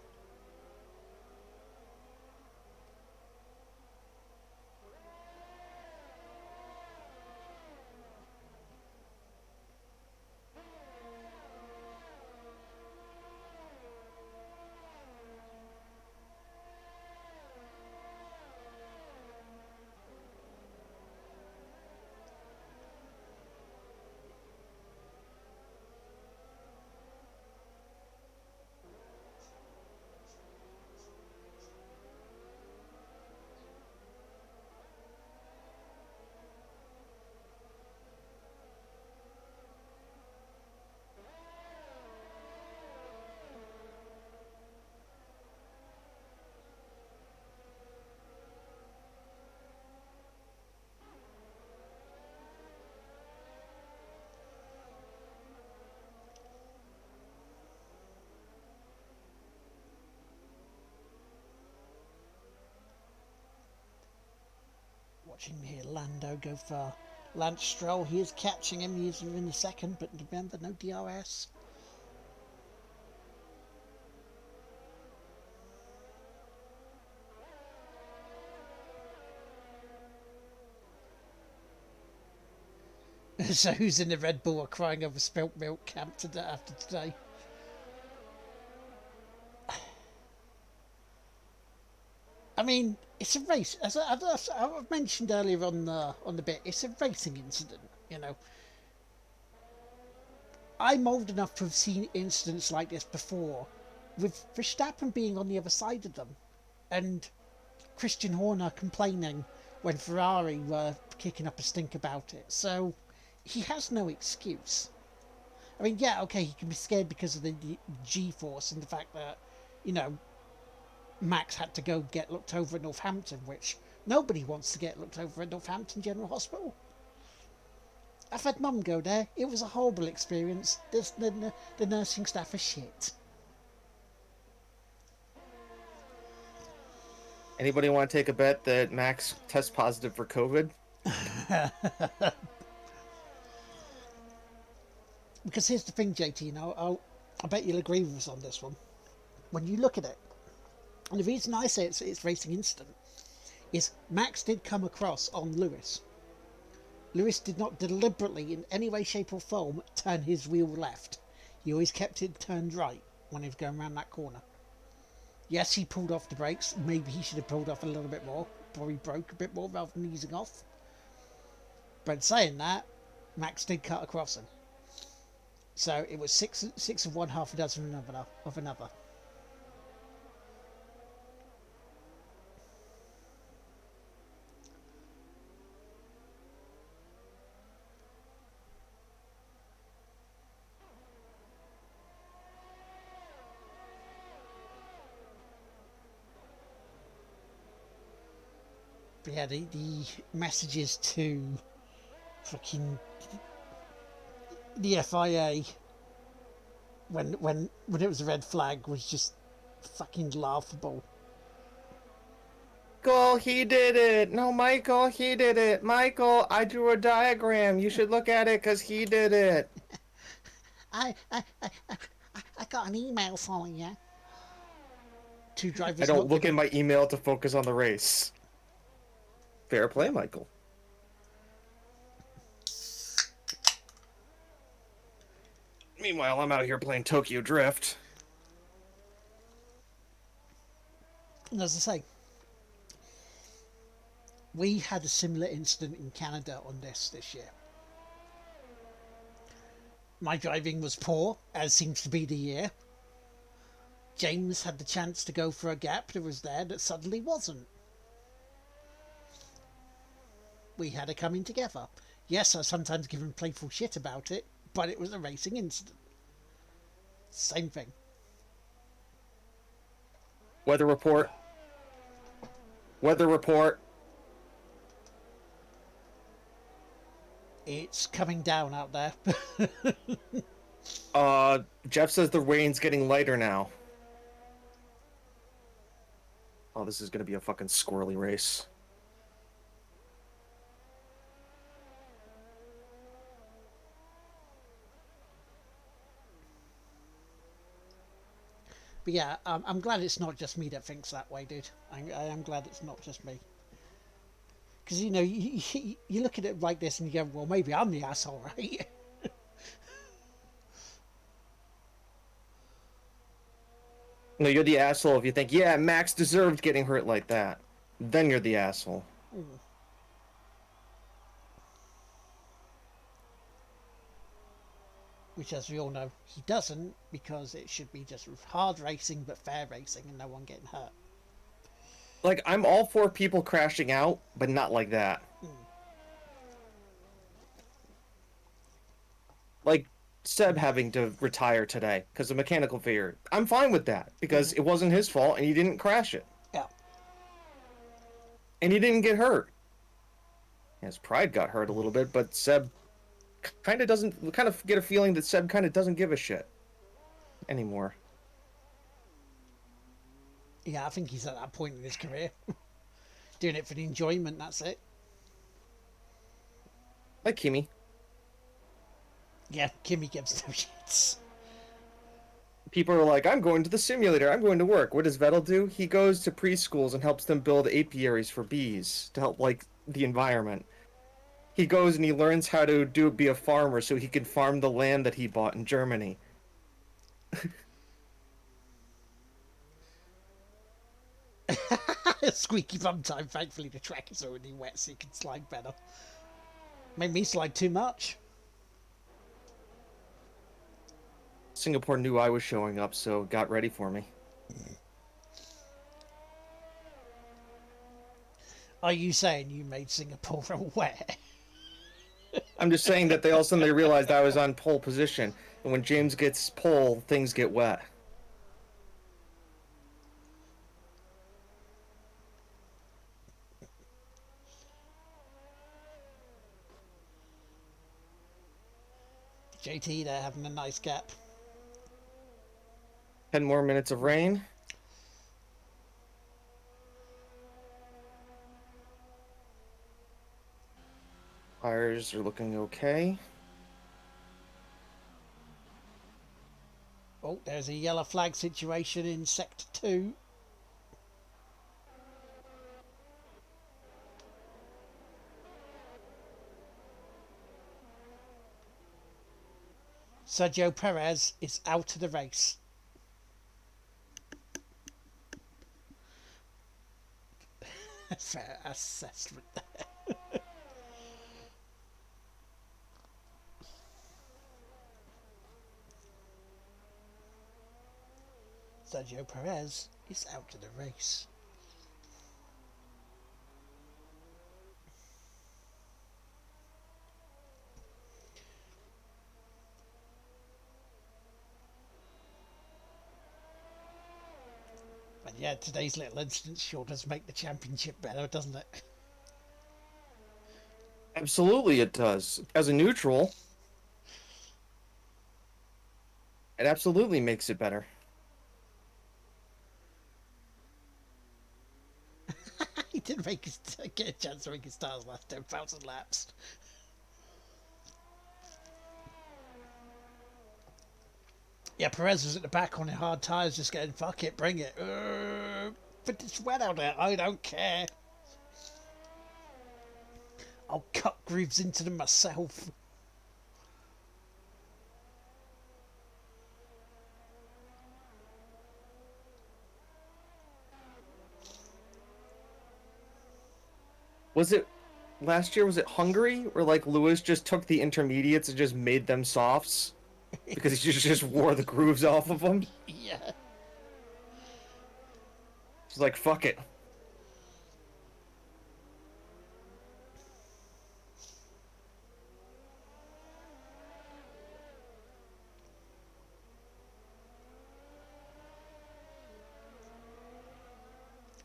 Watching here Lando go for Lance Stroll. He is catching him. He is in the second, but remember, no DRS. So who's in the Red Bull are crying over spilt milk camp today, after today? I mean, it's a race. As I've mentioned earlier on the bit, it's a racing incident. You know, I'm old enough to have seen incidents like this before, with Verstappen being on the other side of them, and Christian Horner complaining when Ferrari were kicking up a stink about it. So he has no excuse. I mean, yeah, okay, he can be scared because of the G-force and the fact that, you know, Max had to go get looked over at Northampton, which nobody wants to get looked over at Northampton General Hospital. I've had Mum go there. It was a horrible experience. The nursing staff are shit. Anybody want to take a bet that Max tests positive for COVID? Because here's the thing, JT, and I bet you'll agree with us on this one. When you look at it, and the reason I say it's racing incident is Max did come across on Lewis. Lewis did not deliberately, in any way, shape or form, turn his wheel left. He always kept it turned right when he was going around that corner. Yes, he pulled off the brakes. Maybe he should have pulled off a little bit more. Probably broke a bit more rather than easing off. But saying that, Max did cut across him. So it was six of one, half a dozen of another. But yeah, the messages to fucking the FIA when it was a red flag was just fucking laughable. Michael, he did it. No, Michael, he did it. Michael, I drew a diagram. You should look at it because he did it. I got an email from you. Two drivers. I don't look in my email to focus on the race. Fair play, Michael. Meanwhile, I'm out here playing Tokyo Drift. And as I say, we had a similar incident in Canada on this year. My driving was poor, as seems to be the year. James had the chance to go for a gap that was there that suddenly wasn't. We had a coming together. Yes, I sometimes give him playful shit about it, but it was a racing incident. Same thing. Weather report. Weather report. It's coming down out there. Jeff says the rain's getting lighter now. Oh, this is gonna be a fucking squirrely race. But yeah, I'm glad it's not just me that thinks that way, dude. I am glad it's not just me. Because, you know, you look at it like this and you go, well, maybe I'm the asshole, right? No, you're the asshole if you think, yeah, Max deserved getting hurt like that. Then you're the asshole. Which, as we all know, he doesn't, because it should be just hard racing but fair racing and no one getting hurt. Like, I'm all for people crashing out, but not like that. Like, Seb having to retire today because of mechanical failure. I'm fine with that, because it wasn't his fault and he didn't crash it. Yeah. And he didn't get hurt. His pride got hurt a little bit, but Seb kind of doesn't... We kind of get a feeling that Seb kind of doesn't give a shit anymore. Yeah, I think he's at that point in his career. Doing it for the enjoyment, that's it. Like Kimi. Yeah, Kimi gives no shits. People are like, I'm going to the simulator, I'm going to work. What does Vettel do? He goes to preschools and helps them build apiaries for bees to help, like, the environment. He goes and he learns how to be a farmer so he can farm the land that he bought in Germany. Squeaky bum time. Thankfully, the track is already wet, so you can slide better. Made me slide too much. Singapore knew I was showing up, so got ready for me. Are you saying you made Singapore wet? I'm just saying that all of a sudden they realized I was on pole position, and when James gets pole, things get wet. JT, they're having a nice gap. 10 more minutes of rain. Tires are looking okay. Oh, there's a yellow flag situation in Sector 2. Sergio Perez is out of the race. Fair assessment there. Sergio Perez is out of the race. And yeah, today's little incident sure does make the championship better, doesn't it? Absolutely it does. As a neutral, it absolutely makes it better. He did get a chance to make his stars last 10,000 laps. Yeah, Perez was at the back on the hard tyres, just getting, fuck it, bring it. But it's wet out there, I don't care. I'll cut grooves into them myself. Was it last year? Was it Hungary? Where like Lewis just took the intermediates and just made them softs because he just wore the grooves off of them? Yeah. He's like, fuck it.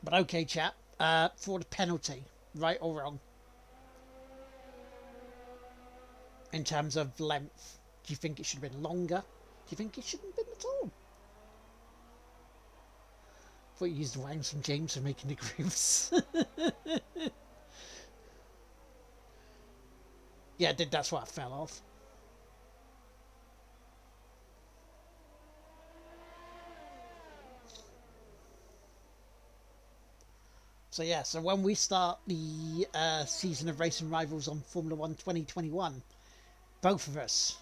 But okay, chap. For the penalty, right or wrong, in terms of length, do you think it should have been longer? Do you think it shouldn't have been at all? I thought you used Wangs and James for making the grooves. Yeah, that's what I fell off. So yeah, so when we start the season of Racing Rivals on Formula 1 2021, both of us,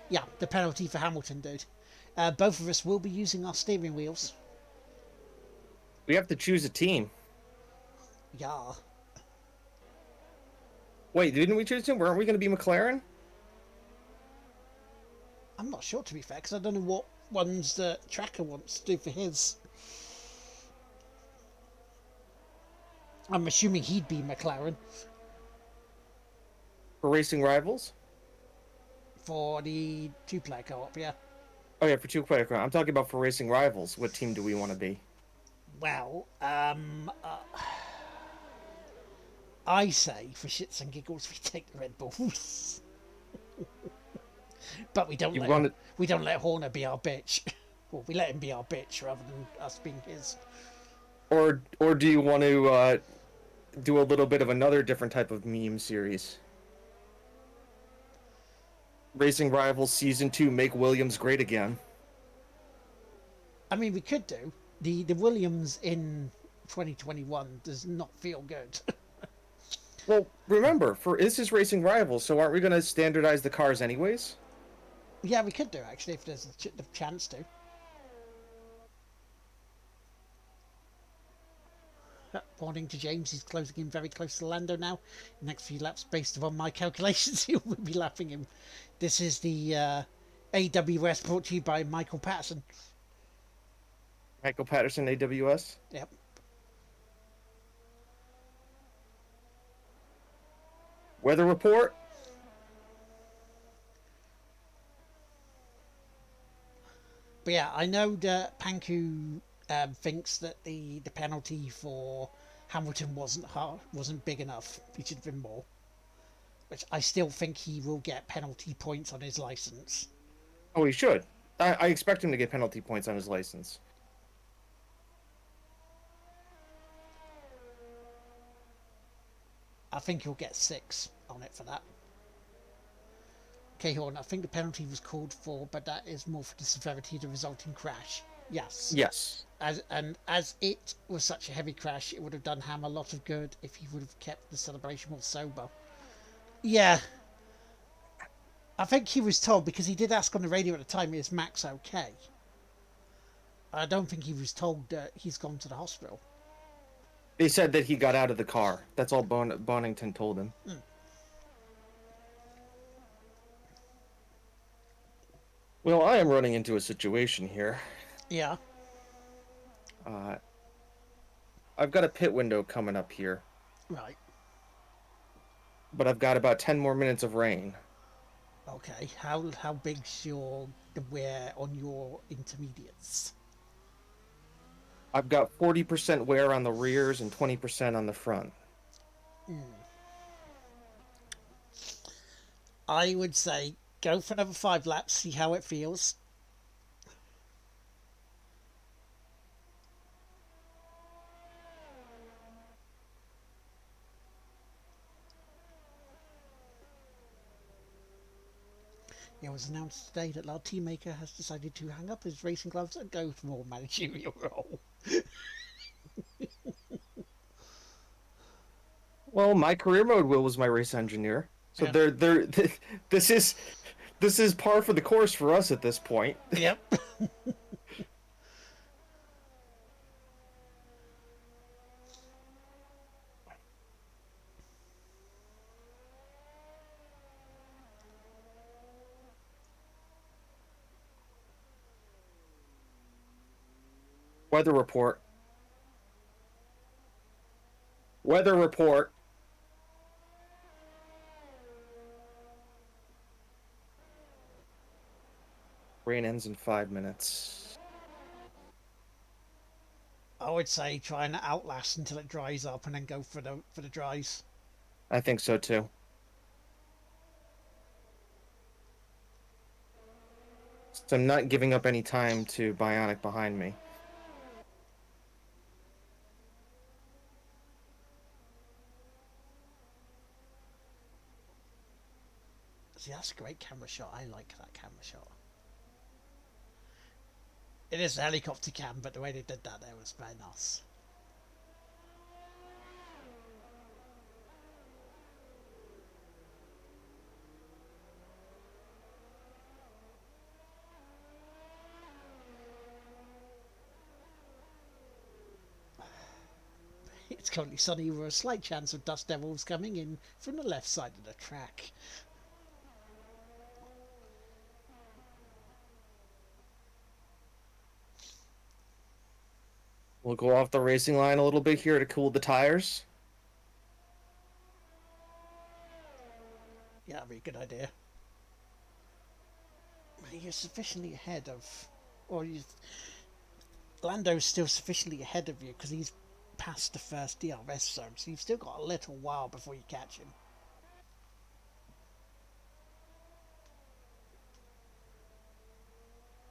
yeah, the penalty for Hamilton, dude. Both of us will be using our steering wheels. We have to choose a team. Yeah. Wait, didn't we choose a team? Weren't we going to be McLaren? I'm not sure, to be fair, because I don't know what ones the tracker wants to do for his. I'm assuming he'd be McLaren For Racing Rivals? for the two-player co-op, yeah. Oh, yeah, for two-player. I'm talking about for Racing Rivals. What team do we want to be? Well, I say, for shits and giggles, we take the Red Bulls. But we don't let Horner be our bitch. Well, we let him be our bitch rather than us being his. Or do you want to do a little bit of another different type of meme series? Racing Rivals Season 2, Make Williams Great Again. I mean, we could do. The Williams in 2021 does not feel good. Well, remember, this is Racing Rivals, so aren't we going to standardize the cars anyways? Yeah, we could do, actually, if there's the chance to. Warning to James, he's closing in very close to Lando now. Next few laps, based upon my calculations, he will be lapping him. This is the AWS brought to you by Michael Patterson. Michael Patterson, AWS? Yep. Weather report? But yeah, I know that Panku thinks that the penalty for Hamilton wasn't big enough. It should have been more. Which I still think he will get penalty points on his license. Oh, he should. I expect him to get penalty points on his license. I think he'll get 6 on it for that. Okay, Horn, I think the penalty was called for, but that is more for the severity of the resulting crash. Yes. Yes. As it was such a heavy crash, it would have done Ham a lot of good if he would have kept the celebration more sober. Yeah. I think he was told, because he did ask on the radio at the time, is Max okay? I don't think he was told that he's gone to the hospital. They said that he got out of the car. That's all Bonington told him. Mm. Well, I am running into a situation here. Yeah. I've got a pit window coming up here. Right. But I've got about 10 more minutes of rain. Okay. How big's the wear on your intermediates? I've got 40% wear on the rears and 20% on the front. I would say go for another 5 laps, see how it feels. It was announced today that Lard Teammaker has decided to hang up his racing gloves and go for more managerial role. Well, my career mode Will was my race engineer. So Yeah. this is par for the course for us at this point. Yep. Weather report. Weather report. Rain ends in 5 minutes. I would say try and outlast until it dries up and then go for the dries. I think so too. So I'm not giving up any time to Bionic behind me. See, that's a great camera shot. I like that camera shot. It is a helicopter cam, but the way they did that there was very nice. It's currently sunny with a slight chance of dust devils coming in from the left side of the track. We'll go off the racing line a little bit here to cool the tires. Yeah, that'd be a good idea. You're sufficiently ahead of, or you, Lando's still sufficiently ahead of you because he's past the first DRS zone, so you've still got a little while before you catch him.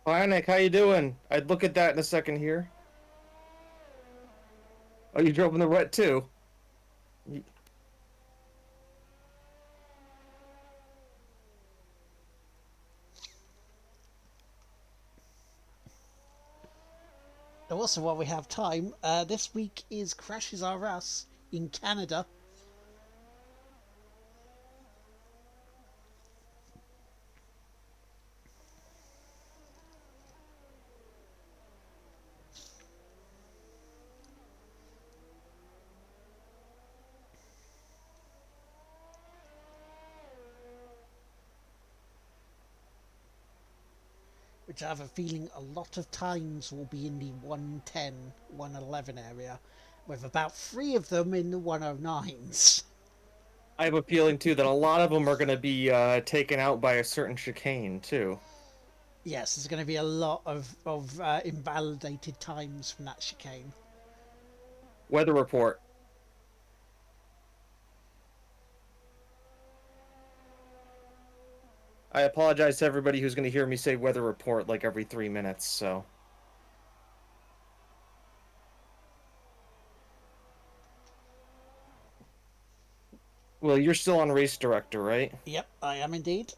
Bionic, how you doing? I'd look at that in a second here. Oh, you drove in the wet too? Also, while we have time, this week is Crashes R Us in Canada. Which I have a feeling a lot of times will be in the 110, 111 area, with about 3 of them in the 109s. I have a feeling too that a lot of them are going to be taken out by a certain chicane too. Yes, there's going to be a lot of invalidated times from that chicane. Weather report. I apologize to everybody who's going to hear me say weather report like every 3 minutes, so. Well, you're still on race director, right? Yep, I am indeed.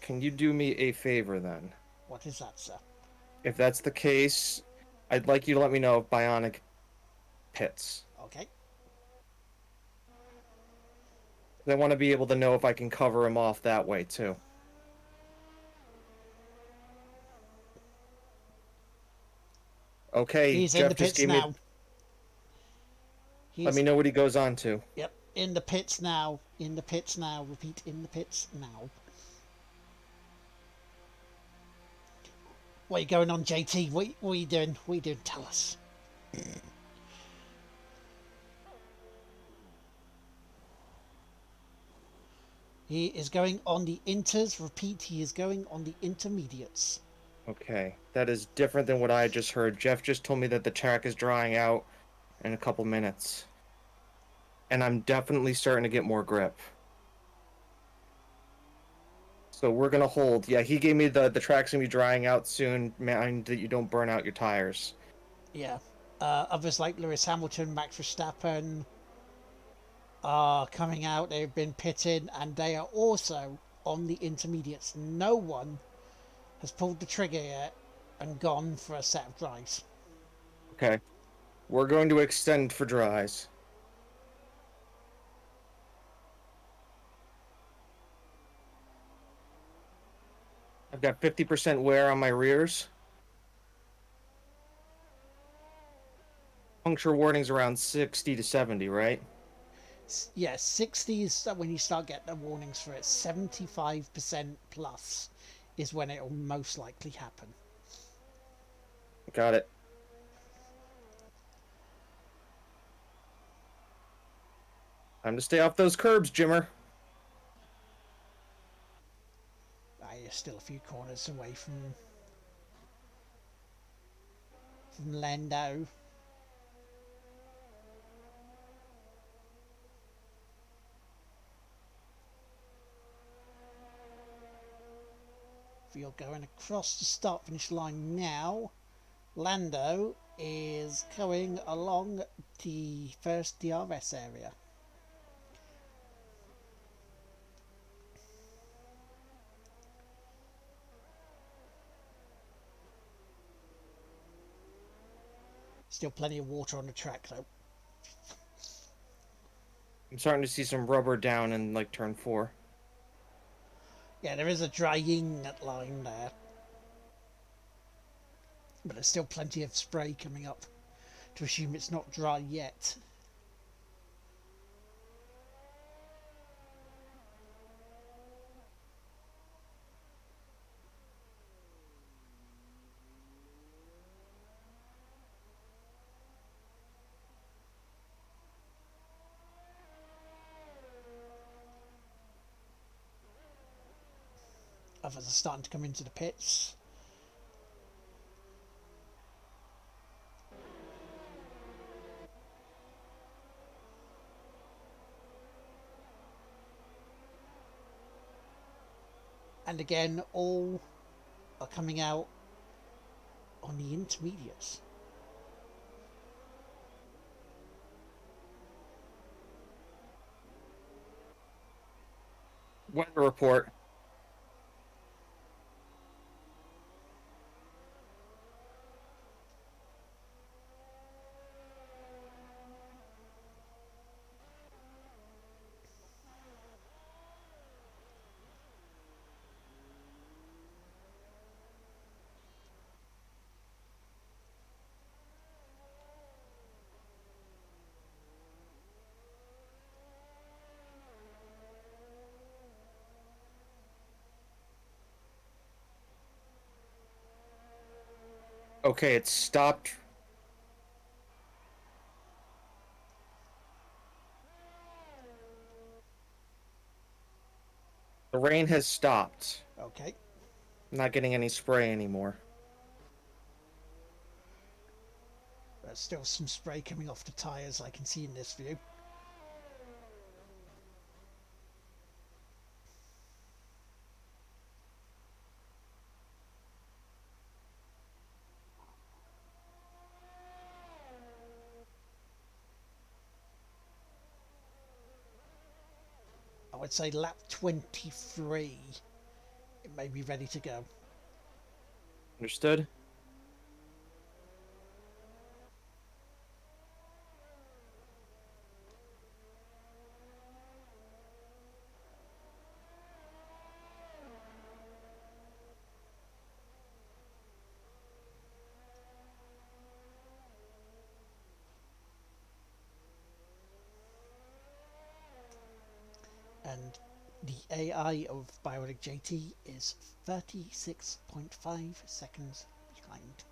Can you do me a favor then? What is that, sir? If that's the case, I'd like you to let me know if Bionic pits. Okay. I want to be able to know if I can cover him off that way too. Okay, He's in Jeff the just pits gave now. me. Let me know what he goes on to. Yep, in the pits now. In the pits now. Repeat, in the pits now. What are you going on, JT? What are you doing? What are you doing? Tell us. He is going on the inters. Repeat, he is going on the intermediates. Okay, that is different than what I just heard. Jeff just told me that the track is drying out in a couple minutes. And I'm definitely starting to get more grip. So we're gonna hold. Yeah, he gave me the track's gonna be drying out soon. Mind that you don't burn out your tires. Yeah. Others like Lewis Hamilton, Max Verstappen are coming out. They've been pitted and they are also on the intermediates. No one has pulled the trigger yet and gone for a set of dries. Okay. We're going to extend for dries. I've got 50% wear on my rears. Puncture warning's around 60 to 70, right? Yeah, 60 is when you start getting the warnings for it. 75% plus is when it will most likely happen. Got it. Time to stay off those curbs, Jimmer. You're still a few corners away from Lando. you're going across the start finish line now. Lando is going along the first DRS area. Still plenty of water on the track though. I'm starting to see some rubber down in like turn 4. Yeah, there is a drying line there. But there's still plenty of spray coming up to assume it's not dry yet. Others are starting to come into the pits. And again, all are coming out on the intermediates. Weather report. Okay, it stopped. The rain has stopped. Okay. I'm not getting any spray anymore. There's still some spray coming off the tyres I can see in this view. I would say lap 23, it may be ready to go. Understood? And the AI of Bionic JT is 36.5 seconds behind.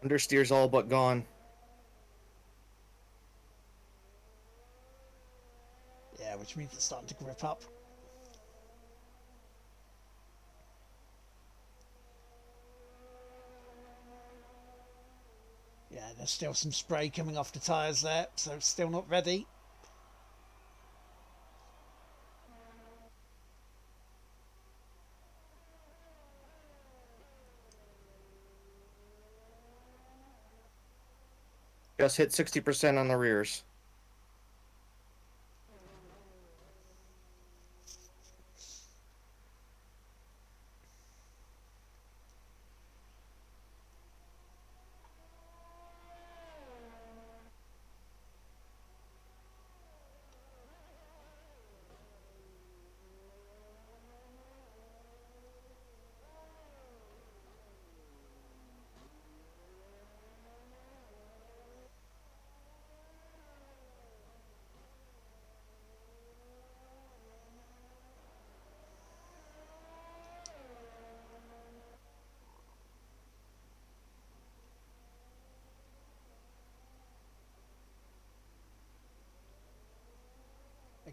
Understeer's all but gone. Yeah, which means it's starting to grip up. Yeah, there's still some spray coming off the tyres there, so it's still not ready. Just hit 60% on the rears.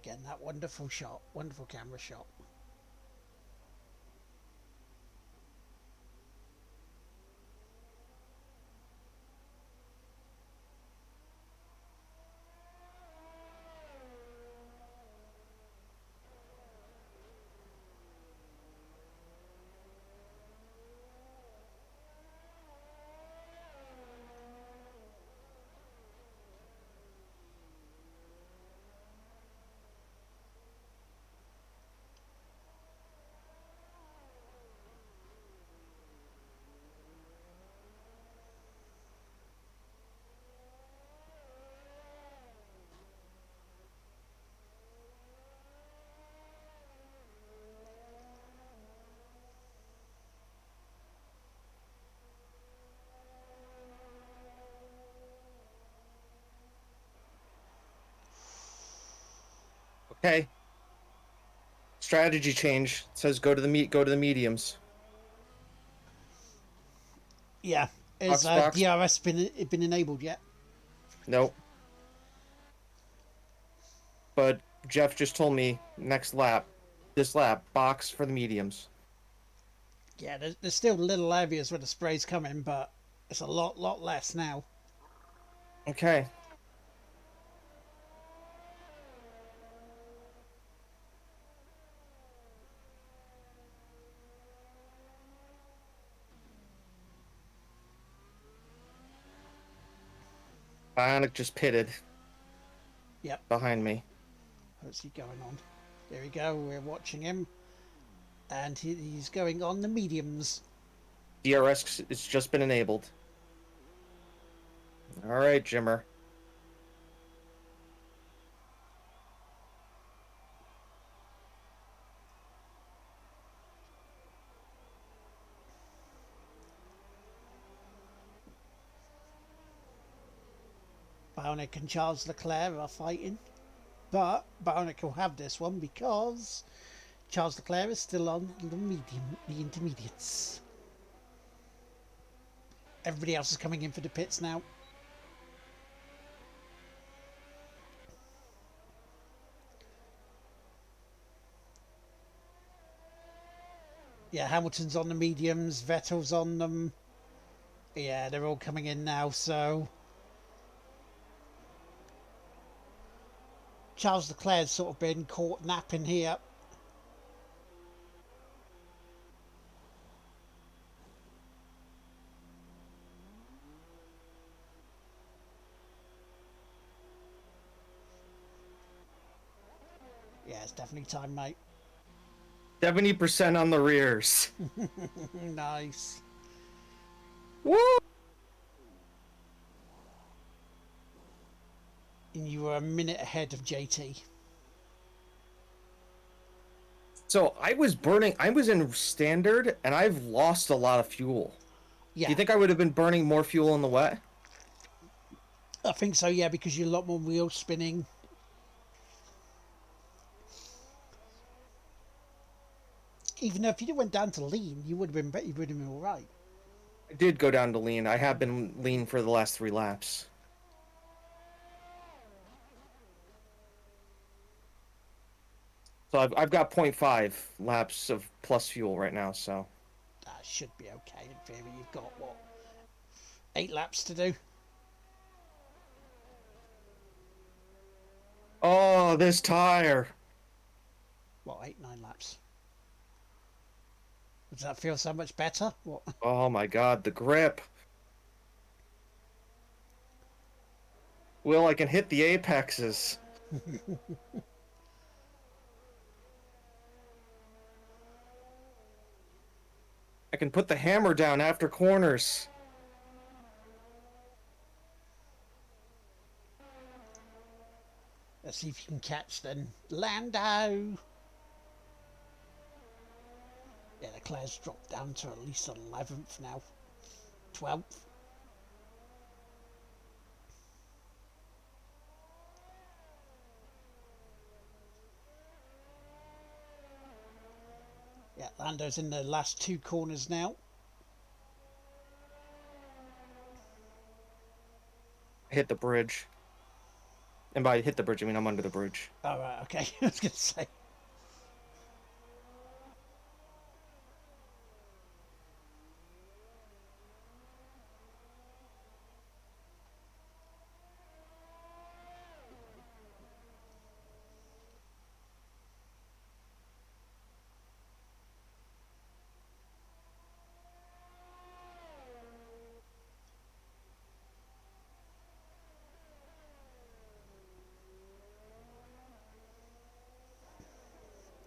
Again, that wonderful shot, wonderful camera shot. Okay. Strategy change. It says go to the mediums. Yeah. Has Box. DRS been enabled yet? Nope. But Jeff just told me next lap, this lap, box for the mediums. Yeah, there's still little areas where the spray's coming, but it's a lot less now. Okay. Bionic just pitted Yep. behind me. What's he going on? There we go. We're watching him, and he's going on the mediums. DRS has just been enabled. All right, Jimmer. Bionic and Charles Leclerc are fighting, but Bionic will have this one because Charles Leclerc is still on the intermediates. Everybody else is coming in for the pits now. Yeah, Hamilton's on the mediums, Vettel's on them. Yeah, they're all coming in now, so Charles Leclerc's sort of been caught napping here. Yeah, it's definitely time, mate. 70% on the rears. Nice. Woo! And you were a minute ahead of JT. So I was in standard, and I've lost a lot of fuel. Yeah, Do you think I would have been burning more fuel in the wet? I think so, yeah, because you're a lot more wheel spinning. Even though if you went down to lean, you would have been all right. I did go down to lean. I have been lean for the last 3 laps. So I've got 0.5 laps of plus fuel right now, so. That should be okay in theory. You've got, what, 8 laps to do? Oh, this tire. What, 8, 9 laps? Does that feel so much better? What? Oh my god, the grip. Will, I can hit the apexes. I can put the hammer down after corners. Let's see if you can catch then. Lando! Yeah, Leclerc's dropped down to at least 11th now. 12th. Yeah, Lando's in the last 2 corners now. I hit the bridge. And by hit the bridge, I mean I'm under the bridge. All right, okay. I was gonna say.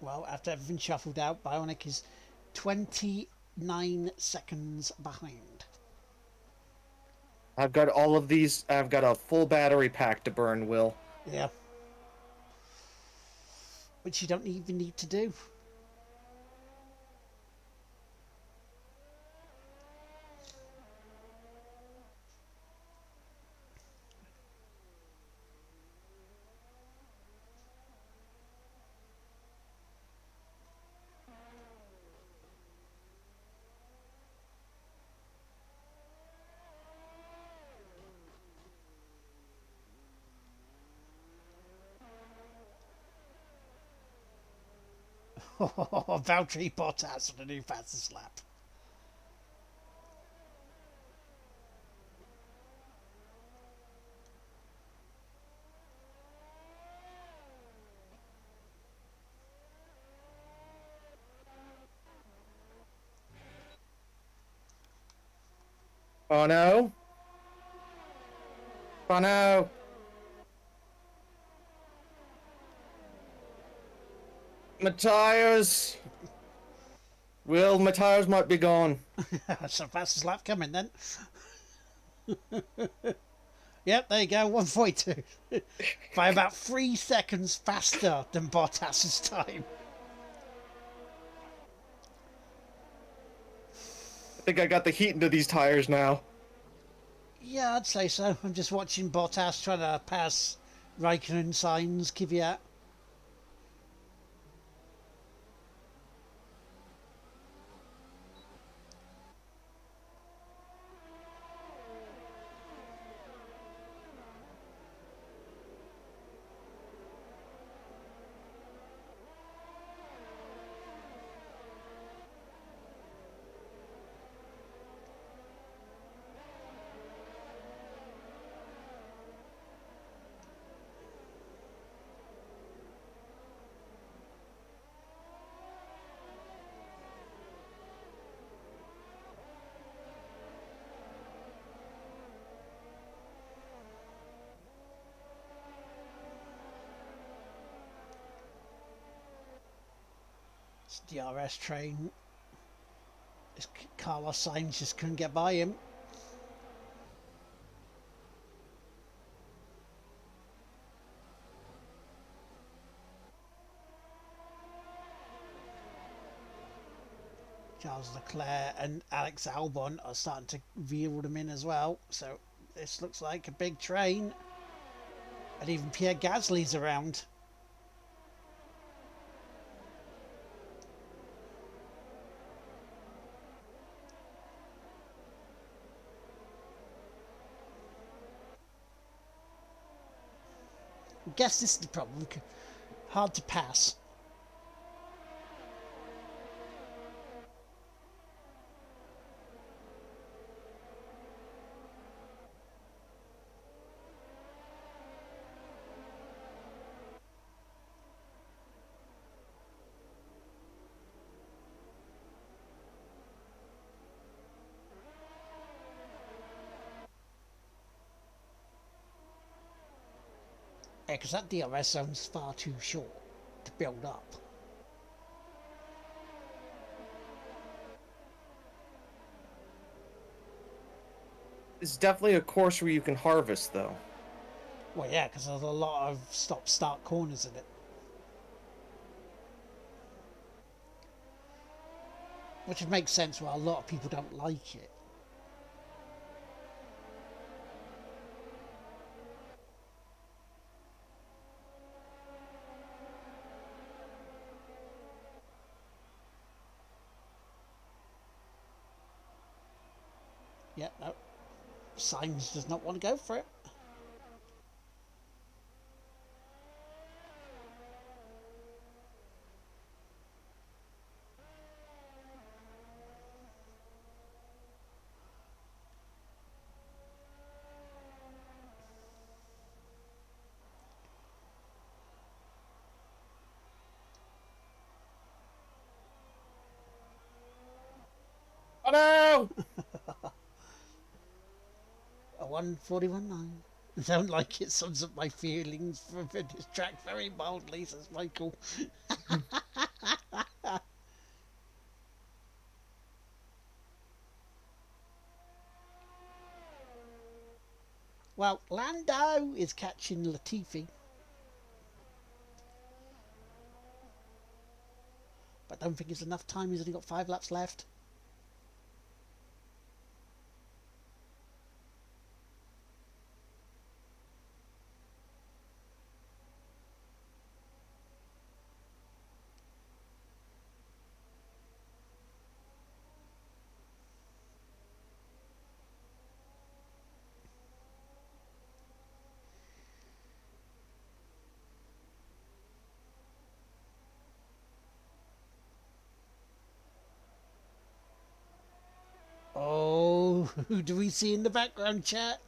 Well, after everything shuffled out, Bionic is 29 seconds behind. I've got all of these. I've got a full battery pack to burn, Will. Yeah. Which you don't even need to do. Valtteri Bottas on the new fastest lap. Oh no! Oh no! My tires! Will, my tires might be gone. That's the fastest lap coming then. Yep, there you go, 142. By about 3 seconds faster than Bottas's time. I think I got the heat into these tires now. Yeah, I'd say so. I'm just watching Bottas trying to pass Raikkonen signs, Kvyat. It's DRS train. This Carlos Sainz just couldn't get by him. Charles Leclerc and Alex Albon are starting to reel them in as well. So this looks like a big train. And even Pierre Gasly's around. I guess this is the problem. Hard to pass. Yeah, because that DRS zone's far too short to build up. It's definitely a course where you can harvest, though. Well, yeah, because there's a lot of stop-start corners in it. Which makes sense why a lot of people don't like it. Yeah, no. Sainz does not want to go for it. Lando! A 141.9. I don't like it, sums up my feelings for this track very mildly, says Michael. Well, Lando is catching Latifi. But I don't think it's enough time. He's only got 5 laps left. Oh, who do we see in the background, chat?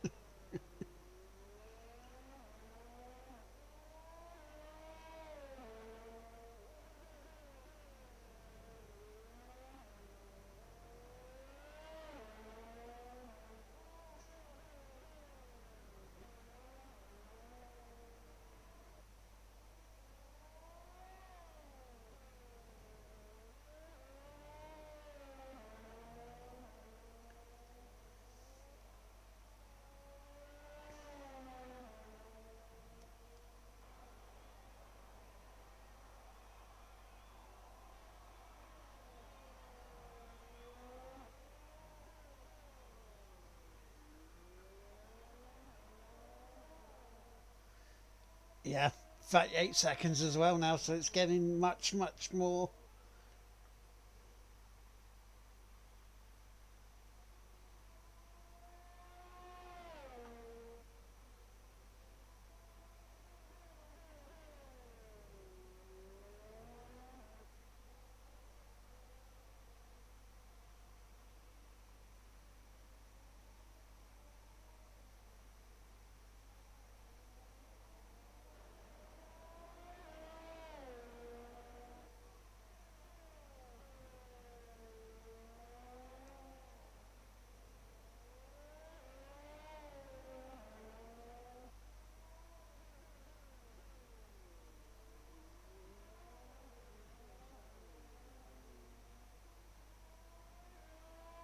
Yeah, 38 seconds as well now, so it's getting much, much more.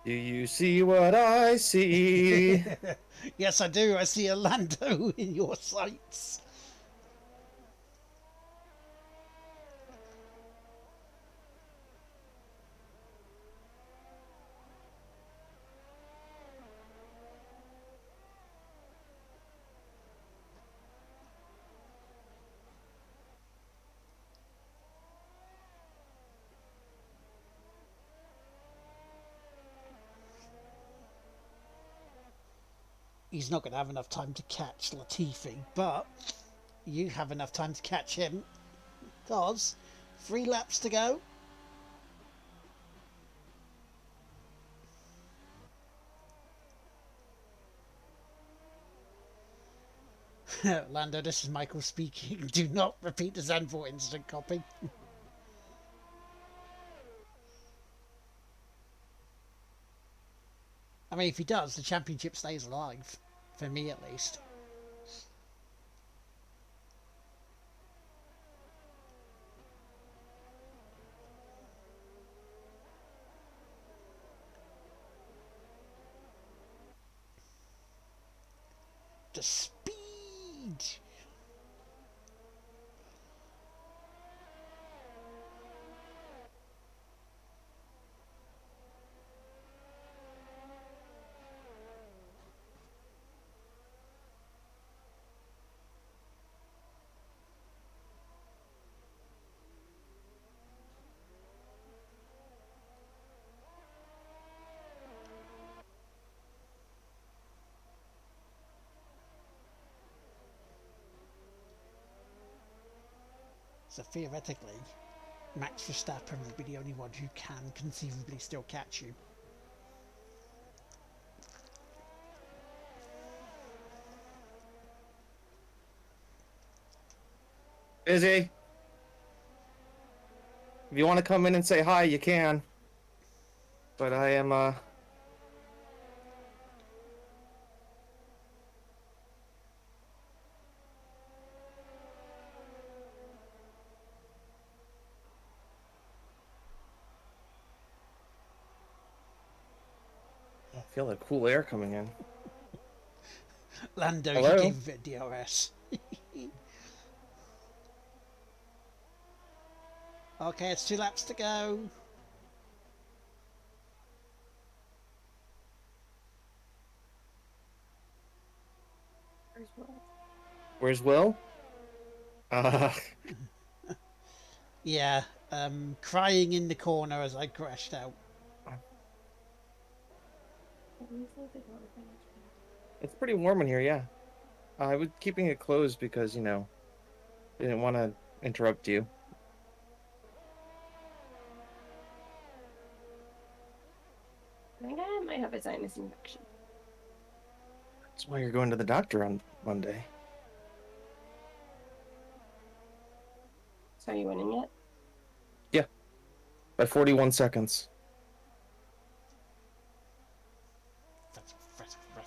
Do you see what I see? Yes, I do. I see a Lando in your sights. He's not going to have enough time to catch Latifi, but you have enough time to catch him because 3 laps to go. Lando, this is Michael speaking. Do not repeat the Zandvoort incident, copy. I mean, if he does, the championship stays alive. For me, at least. The speed! So theoretically, Max Verstappen will be the only one who can conceivably still catch you. Busy. If you want to come in and say hi, you can. But I am feel the cool air coming in. Lando, you Hello? gave a bit of DRS. Okay, it's 2 laps to go. Where's Will? Uh, Yeah, crying in the corner as I crashed out. it's pretty warm in here, yeah. I was keeping it closed because, didn't want to interrupt you. I think I might have a sinus infection. That's why you're going to the doctor on Monday. So are you winning it? Yeah, by 41 seconds.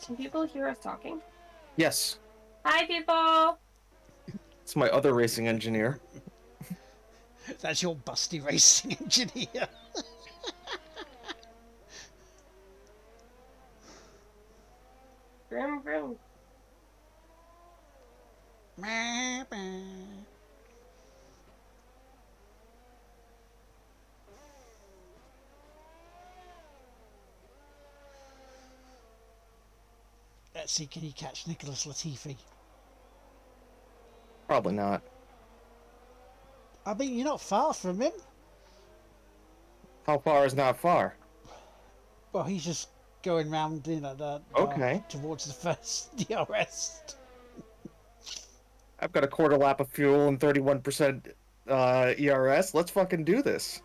Can people hear us talking? Yes, Hi, people! it's my other racing engineer. That's your busty racing engineer. Vroom, vroom. Let's see, can you catch Nicholas Latifi? Probably not. I mean, you're not far from him. How far is not far? Well, he's just going round, Okay. towards the first DRS. I've got a quarter lap of fuel and 31% ERS. Let's fucking do this.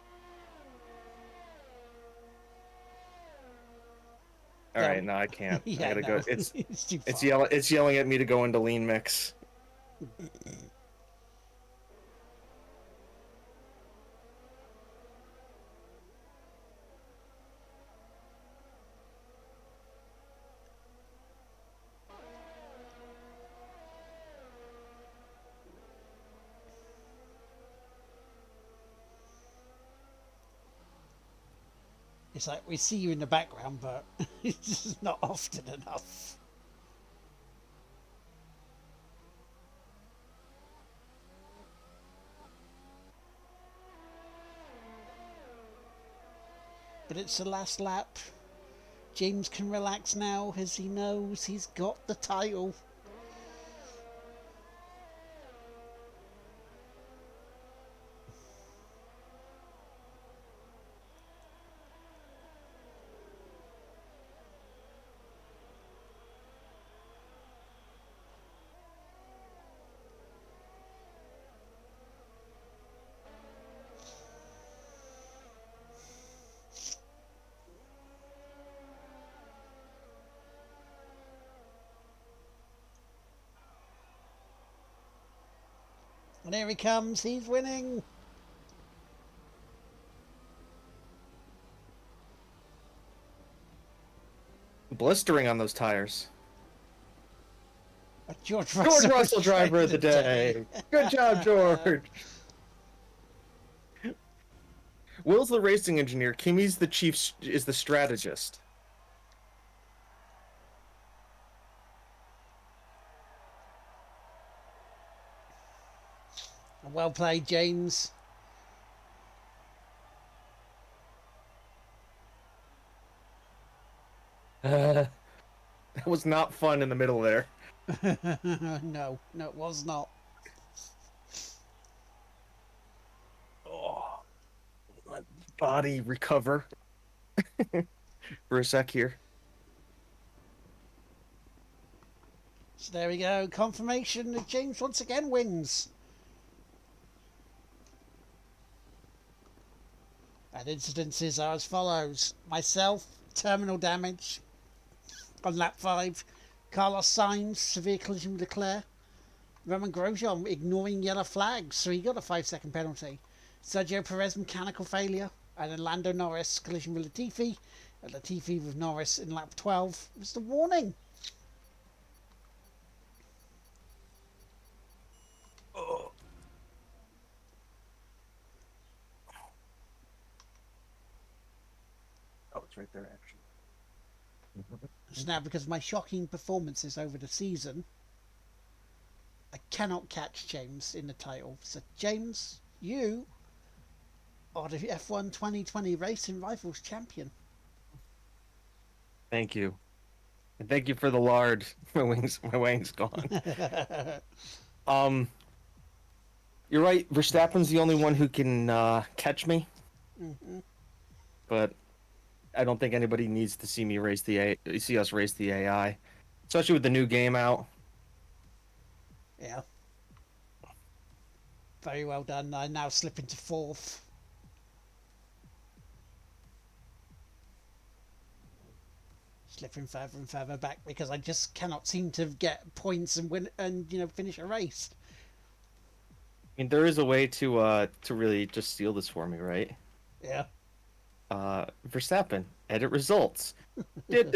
All right, no, I can't. Yeah, I gotta no, go. It's too far. it's yelling at me to go into lean mix. It's like we see you in the background, but it's just not often enough. But it's the last lap. James can relax now as he knows he's got the title. And here he comes, he's winning. Blistering on those tires. A George Russell driver of the day. Good job, George. Will's the racing engineer. Kimmy's the chief. Is the strategist. Well played, James. That was not fun in the middle there. No, it was not. Oh, let body recover for a sec here. So there we go. Confirmation that James once again wins. And incidences are as follows. Myself, terminal damage on lap 5. Carlos Sainz, severe collision with Leclerc. Roman Grosjean ignoring yellow flags, so he got a 5-second penalty. Sergio Perez, mechanical failure. And then Lando Norris, collision with Latifi. And Latifi with Norris in lap 12. It was the warning. Oh, it's right there, actually. So now, because of my shocking performances over the season, I cannot catch James in the title. So, James, you are the F1 2020 Racing Rifles champion. Thank you. And thank you for the lard. My wing's gone. Um, you're right. Verstappen's the only one who can catch me, Hmm. but I don't think anybody needs to see me see us race the AI, especially with the new game out. Yeah, very well done. I now slip into fourth. Slipping further and further back because I just cannot seem to get points and win and finish a race. I mean, there is a way to really just steal this for me, right? Yeah. Verstappen, edit results. Did.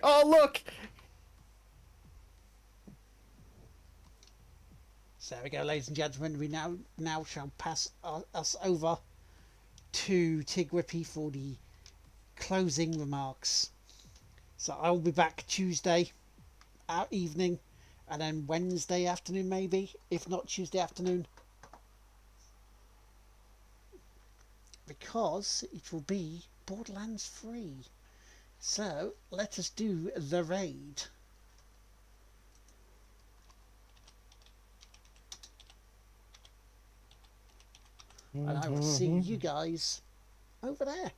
Oh, look! So there we go, ladies and gentlemen. We now shall pass us over to Tigrippy for the closing remarks. So I'll be back Tuesday evening, and then Wednesday afternoon maybe, if not Tuesday afternoon, because it will be Borderlands 3. So let us do the raid. And I will see you guys over there.